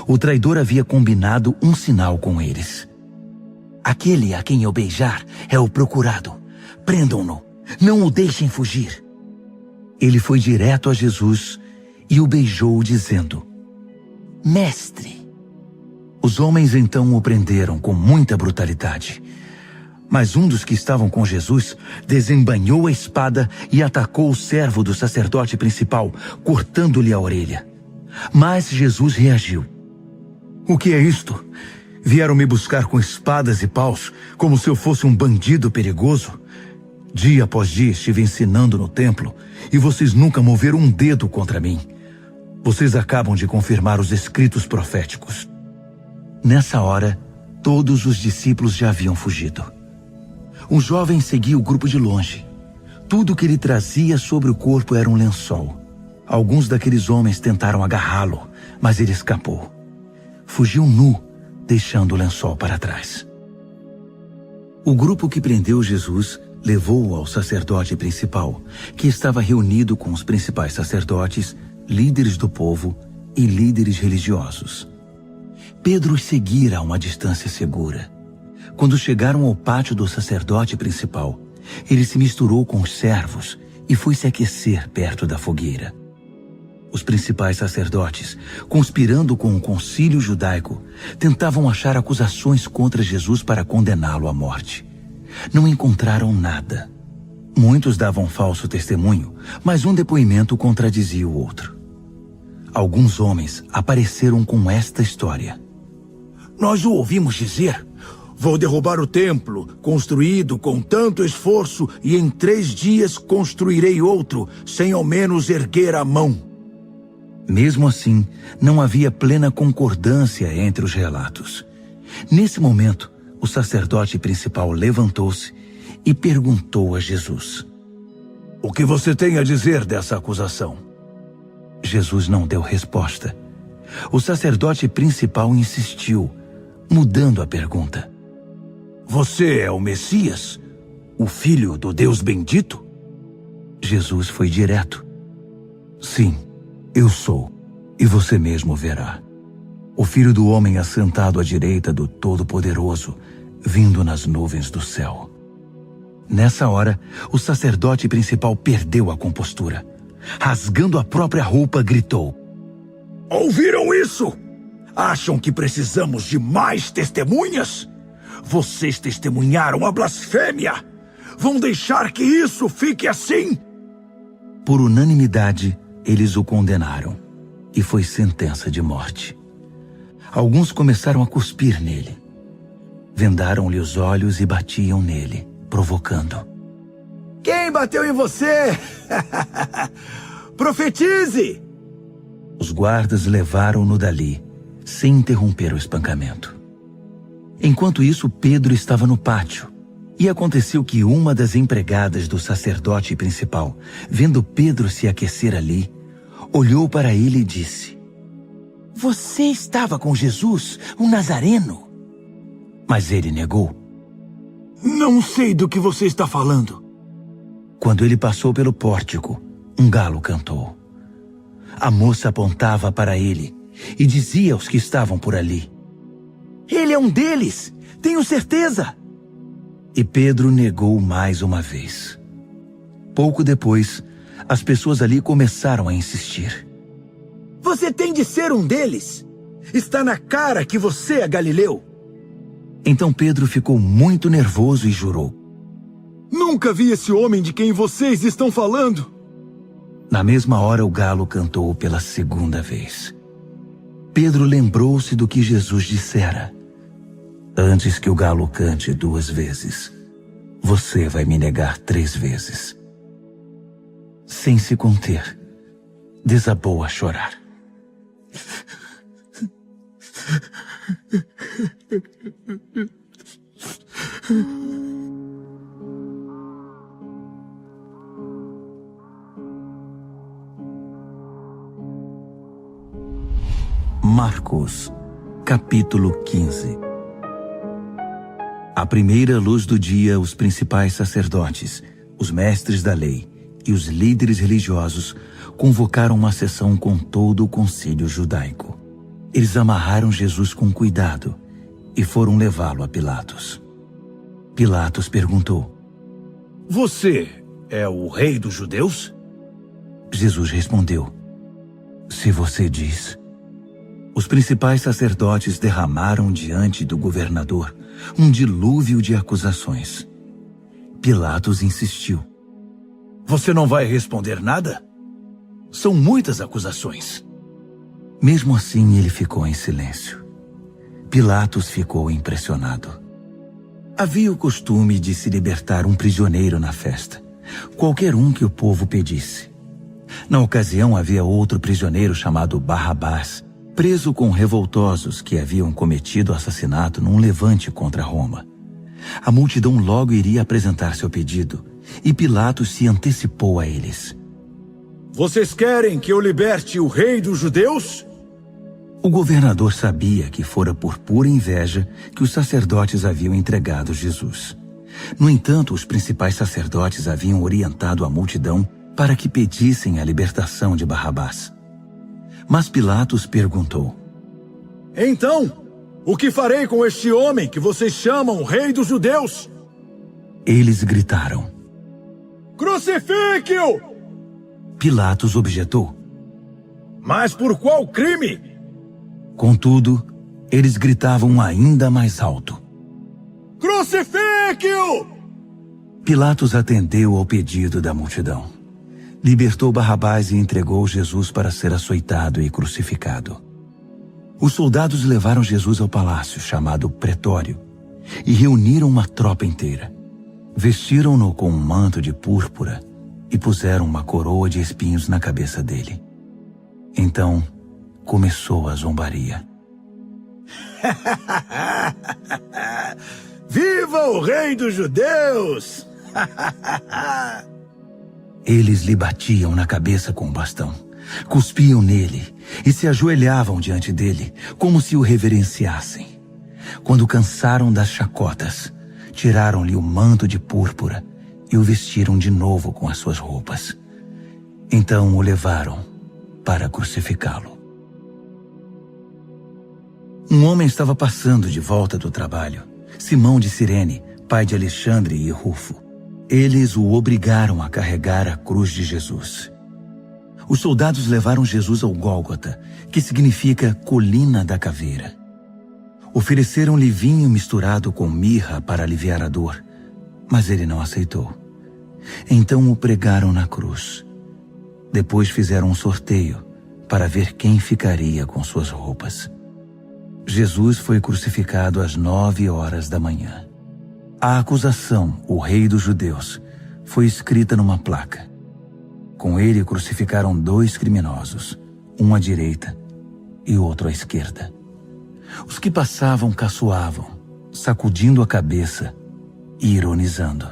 O traidor havia combinado um sinal com eles. Aquele a quem eu beijar é o procurado. Prendam-no. Não o deixem fugir. Ele foi direto a Jesus e o beijou, dizendo: Mestre. Os homens então o prenderam com muita brutalidade. Mas um dos que estavam com Jesus desembainhou a espada e atacou o servo do sacerdote principal, cortando-lhe a orelha. Mas Jesus reagiu. O que é isto? Vieram me buscar com espadas e paus, como se eu fosse um bandido perigoso? Dia após dia estive ensinando no templo, e vocês nunca moveram um dedo contra mim. Vocês acabam de confirmar os escritos proféticos. Nessa hora, todos os discípulos já haviam fugido. Um jovem seguia o grupo de longe. Tudo que ele trazia sobre o corpo era um lençol. Alguns daqueles homens tentaram agarrá-lo, mas ele escapou. Fugiu nu, deixando o lençol para trás. O grupo que prendeu Jesus levou-o ao sacerdote principal, que estava reunido com os principais sacerdotes, líderes do povo e líderes religiosos. Pedro os seguira a uma distância segura. Quando chegaram ao pátio do sacerdote principal, ele se misturou com os servos e foi se aquecer perto da fogueira. Os principais sacerdotes, conspirando com o concílio judaico, tentavam achar acusações contra Jesus para condená-lo à morte. Não encontraram nada. Muitos davam falso testemunho, mas um depoimento contradizia o outro. Alguns homens apareceram com esta história. Nós o ouvimos dizer: vou derrubar o templo, construído com tanto esforço, e em 3 dias construirei outro, sem ao menos erguer a mão. Mesmo assim, não havia plena concordância entre os relatos. Nesse momento, o sacerdote principal levantou-se e perguntou a Jesus: O que você tem a dizer dessa acusação? Jesus não deu resposta. O sacerdote principal insistiu, mudando a pergunta. Você é o Messias? O Filho do Deus bendito? Jesus foi direto. Sim, eu sou, e você mesmo verá. O Filho do Homem assentado à direita do Todo-Poderoso, vindo nas nuvens do céu. Nessa hora, o sacerdote principal perdeu a compostura. Rasgando a própria roupa, gritou: Ouviram isso? Acham que precisamos de mais testemunhas? Vocês testemunharam a blasfêmia. Vão deixar que isso fique assim? Por unanimidade, eles o condenaram, e foi sentença de morte. Alguns começaram a cuspir nele. Vendaram-lhe os olhos e batiam nele, provocando. Quem bateu em você? Profetize! Os guardas levaram-no dali, sem interromper o espancamento. Enquanto isso, Pedro estava no pátio. E aconteceu que uma das empregadas do sacerdote principal, vendo Pedro se aquecer ali, olhou para ele e disse: Você estava com Jesus, o Nazareno? Mas ele negou. Não sei do que você está falando. Quando ele passou pelo pórtico, um galo cantou. A moça apontava para ele e dizia aos que estavam por ali: Ele é um deles, tenho certeza. E Pedro negou mais uma vez. Pouco depois, as pessoas ali começaram a insistir. Você tem de ser um deles. Está na cara que você é Galileu. Então Pedro ficou muito nervoso e jurou: Nunca vi esse homem de quem vocês estão falando. Na mesma hora, o galo cantou pela segunda vez. Pedro lembrou-se do que Jesus dissera: antes que o galo cante 2 vezes, você vai me negar 3 vezes. Sem se conter, desabou a chorar. Marcos, capítulo 15. À primeira luz do dia, os principais sacerdotes, os mestres da lei e os líderes religiosos convocaram uma sessão com todo o concílio judaico. Eles amarraram Jesus com cuidado e foram levá-lo a Pilatos. Pilatos perguntou: Você é o rei dos judeus? Jesus respondeu: se você diz. Os principais sacerdotes derramaram diante do governador um dilúvio de acusações. Pilatos insistiu: Você não vai responder nada? São muitas acusações. Mesmo assim, ele ficou em silêncio. Pilatos ficou impressionado. Havia o costume de se libertar um prisioneiro na festa, qualquer um que o povo pedisse. Na ocasião, havia outro prisioneiro chamado Barrabás, preso com revoltosos que haviam cometido assassinato num levante contra Roma. A multidão logo iria apresentar seu pedido, e Pilatos se antecipou a eles. Vocês querem que eu liberte o rei dos judeus? O governador sabia que fora por pura inveja que os sacerdotes haviam entregado Jesus. No entanto, os principais sacerdotes haviam orientado a multidão para que pedissem a libertação de Barrabás. Mas Pilatos perguntou: Então, o que farei com este homem que vocês chamam rei dos judeus? Eles gritaram: Crucifique-o! Pilatos objetou: Mas por qual crime? Contudo, eles gritavam ainda mais alto: Crucifique-o! Pilatos atendeu ao pedido da multidão. Libertou Barrabás e entregou Jesus para ser açoitado e crucificado. Os soldados levaram Jesus ao palácio, chamado Pretório, e reuniram uma tropa inteira. Vestiram-no com um manto de púrpura e puseram uma coroa de espinhos na cabeça dele. Então, começou a zombaria. Viva o rei dos judeus! Eles lhe batiam na cabeça com um bastão, cuspiam nele e se ajoelhavam diante dele, como se o reverenciassem. Quando cansaram das chacotas, tiraram-lhe o manto de púrpura e o vestiram de novo com as suas roupas. Então o levaram para crucificá-lo. Um homem estava passando de volta do trabalho, Simão de Cirene, pai de Alexandre e Rufo. Eles o obrigaram a carregar a cruz de Jesus. Os soldados levaram Jesus ao Gólgota, que significa colina da caveira. Ofereceram-lhe vinho misturado com mirra para aliviar a dor, mas ele não aceitou. Então o pregaram na cruz. Depois fizeram um sorteio para ver quem ficaria com suas roupas. Jesus foi crucificado às 9 horas da manhã. A acusação, o rei dos judeus, foi escrita numa placa. Com ele crucificaram 2 criminosos, um à direita e outro à esquerda. Os que passavam caçoavam, sacudindo a cabeça e ironizando.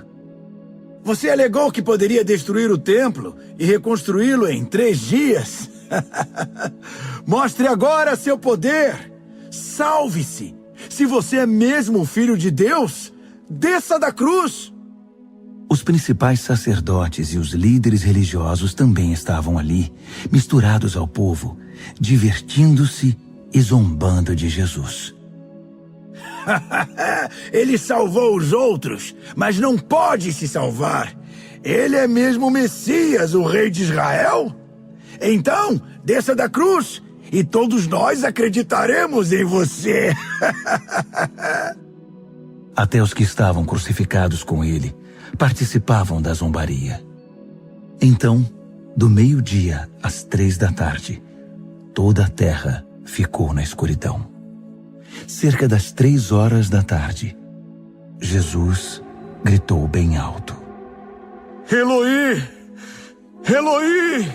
Você alegou que poderia destruir o templo e reconstruí-lo em 3 dias? Mostre agora seu poder! Salve-se! Se você é mesmo o Filho de Deus, desça da cruz! Os principais sacerdotes e os líderes religiosos também estavam ali, misturados ao povo, divertindo-se e zombando de Jesus. Ele salvou os outros, mas não pode se salvar. Ele é mesmo o Messias, o rei de Israel? Então, desça da cruz e todos nós acreditaremos em você. Até os que estavam crucificados com ele participavam da zombaria. Então, Do meio-dia às 3 da tarde, toda a terra ficou na escuridão. Cerca das 3 horas da tarde, Jesus gritou bem alto: Eloi, Eloi,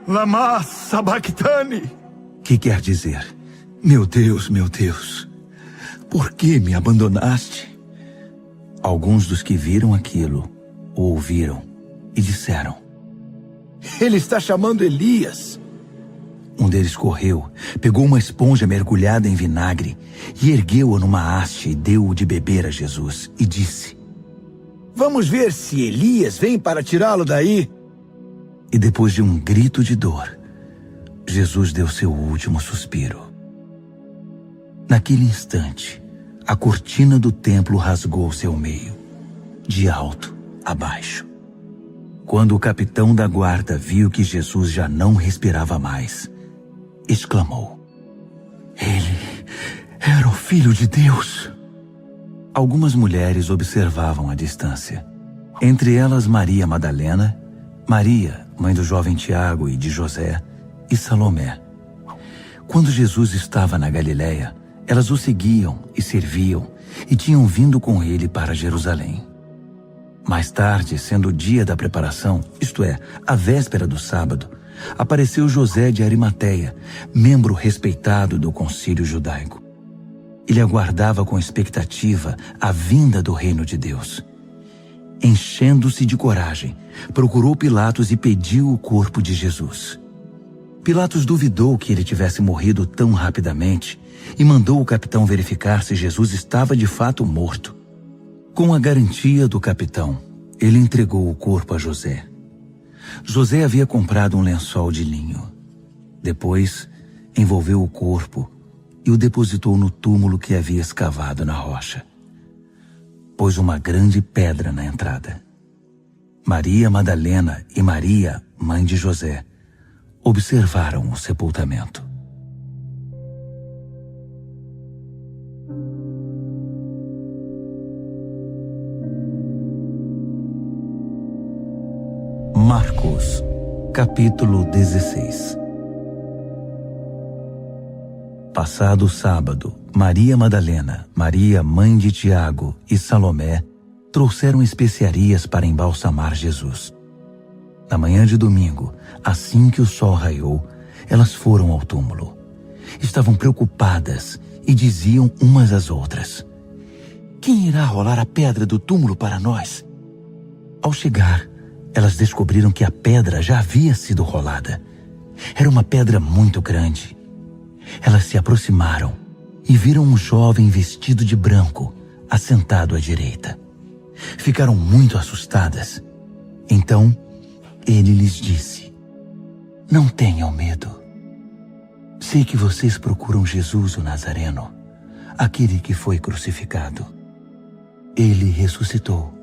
lama sabachthani. Que quer dizer: meu Deus, por que me abandonaste? Alguns dos que viram aquilo o ouviram e disseram: Ele está chamando Elias. Um deles correu, pegou uma esponja mergulhada em vinagre e ergueu-a numa haste e deu-o de beber a Jesus e disse: Vamos ver se Elias vem para tirá-lo daí. E depois de um grito de dor, Jesus deu seu último suspiro. Naquele instante, a cortina do templo rasgou-se ao meio, de alto a baixo. Quando o capitão da guarda viu que Jesus já não respirava mais, exclamou: Ele era o Filho de Deus. Algumas mulheres observavam à distância. Entre elas Maria Madalena, Maria, mãe do jovem Tiago e de José, e Salomé. Quando Jesus estava na Galileia, elas o seguiam e serviam e tinham vindo com ele para Jerusalém. Mais tarde, sendo o dia da preparação, isto é, a véspera do sábado, apareceu José de Arimateia, membro respeitado do concílio judaico. Ele aguardava com expectativa a vinda do reino de Deus. Enchendo-se de coragem, procurou Pilatos e pediu o corpo de Jesus. Pilatos duvidou que ele tivesse morrido tão rapidamente e mandou o capitão verificar se Jesus estava de fato morto. Com a garantia do capitão, ele entregou o corpo a José. José havia comprado um lençol de linho. Depois, envolveu o corpo e o depositou no túmulo que havia escavado na rocha. Pôs uma grande pedra na entrada. Maria Madalena e Maria, mãe de José, observaram o sepultamento. Marcos, capítulo 16. Passado o sábado, Maria Madalena, Maria, mãe de Tiago e Salomé trouxeram especiarias para embalsamar Jesus. Na manhã de domingo, assim que o sol raiou, elas foram ao túmulo. Estavam preocupadas e diziam umas às outras: Quem irá rolar a pedra do túmulo para nós? Ao chegar, elas descobriram que a pedra já havia sido rolada. Era uma pedra muito grande. Elas se aproximaram e viram um jovem vestido de branco, assentado à direita. Ficaram muito assustadas. Então, ele lhes disse: Não tenham medo. Sei que vocês procuram Jesus o Nazareno, aquele que foi crucificado. Ele ressuscitou.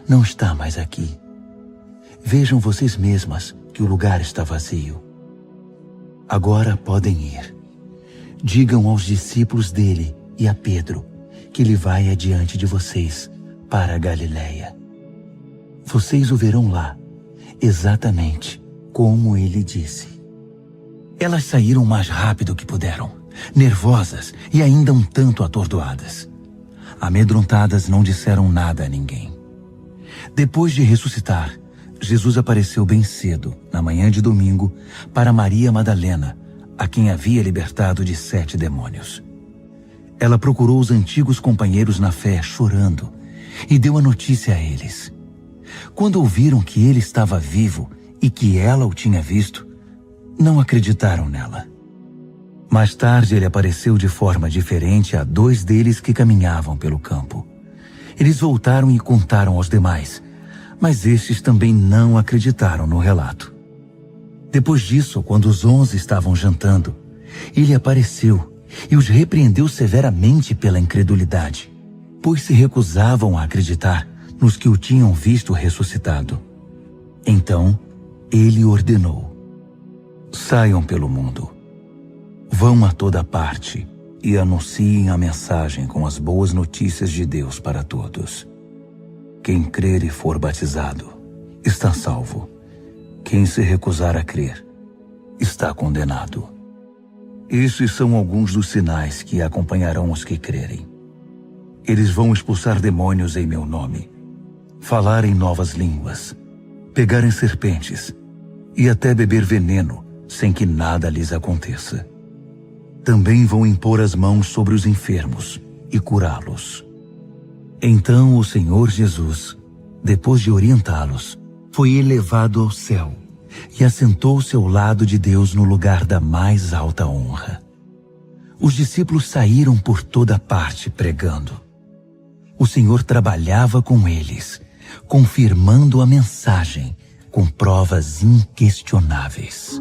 Não está mais aqui. Vejam vocês mesmas que o lugar está vazio. Agora podem ir. Digam aos discípulos dele e a Pedro que ele vai adiante de vocês para a Galileia. Vocês o verão lá, exatamente como ele disse. Elas saíram o mais rápido que puderam, nervosas e ainda um tanto atordoadas. Amedrontadas, não disseram nada a ninguém. Depois de ressuscitar, Jesus apareceu bem cedo, na manhã de domingo, para Maria Madalena, a quem havia libertado de 7 demônios. Ela procurou os antigos companheiros na fé, chorando, e deu a notícia a eles. Quando ouviram que ele estava vivo e que ela o tinha visto, não acreditaram nela. Mais tarde, ele apareceu de forma diferente a 2 deles que caminhavam pelo campo. Eles voltaram e contaram aos demais, mas estes também não acreditaram no relato. Depois disso, quando os 11 estavam jantando, ele apareceu e os repreendeu severamente pela incredulidade, pois se recusavam a acreditar nos que o tinham visto ressuscitado. Então, ele ordenou: Saiam pelo mundo. Vão a toda parte e anunciem a mensagem com as boas notícias de Deus para todos. Quem crer e for batizado está salvo. Quem se recusar a crer está condenado. Estes são alguns dos sinais que acompanharão os que crerem. Eles vão expulsar demônios em meu nome, falar em novas línguas, pegar em serpentes e até beber veneno sem que nada lhes aconteça. Também vão impor as mãos sobre os enfermos e curá-los. Então o Senhor Jesus, depois de orientá-los, foi elevado ao céu e assentou-se ao lado de Deus no lugar da mais alta honra. Os discípulos saíram por toda parte pregando. O Senhor trabalhava com eles, confirmando a mensagem com provas inquestionáveis.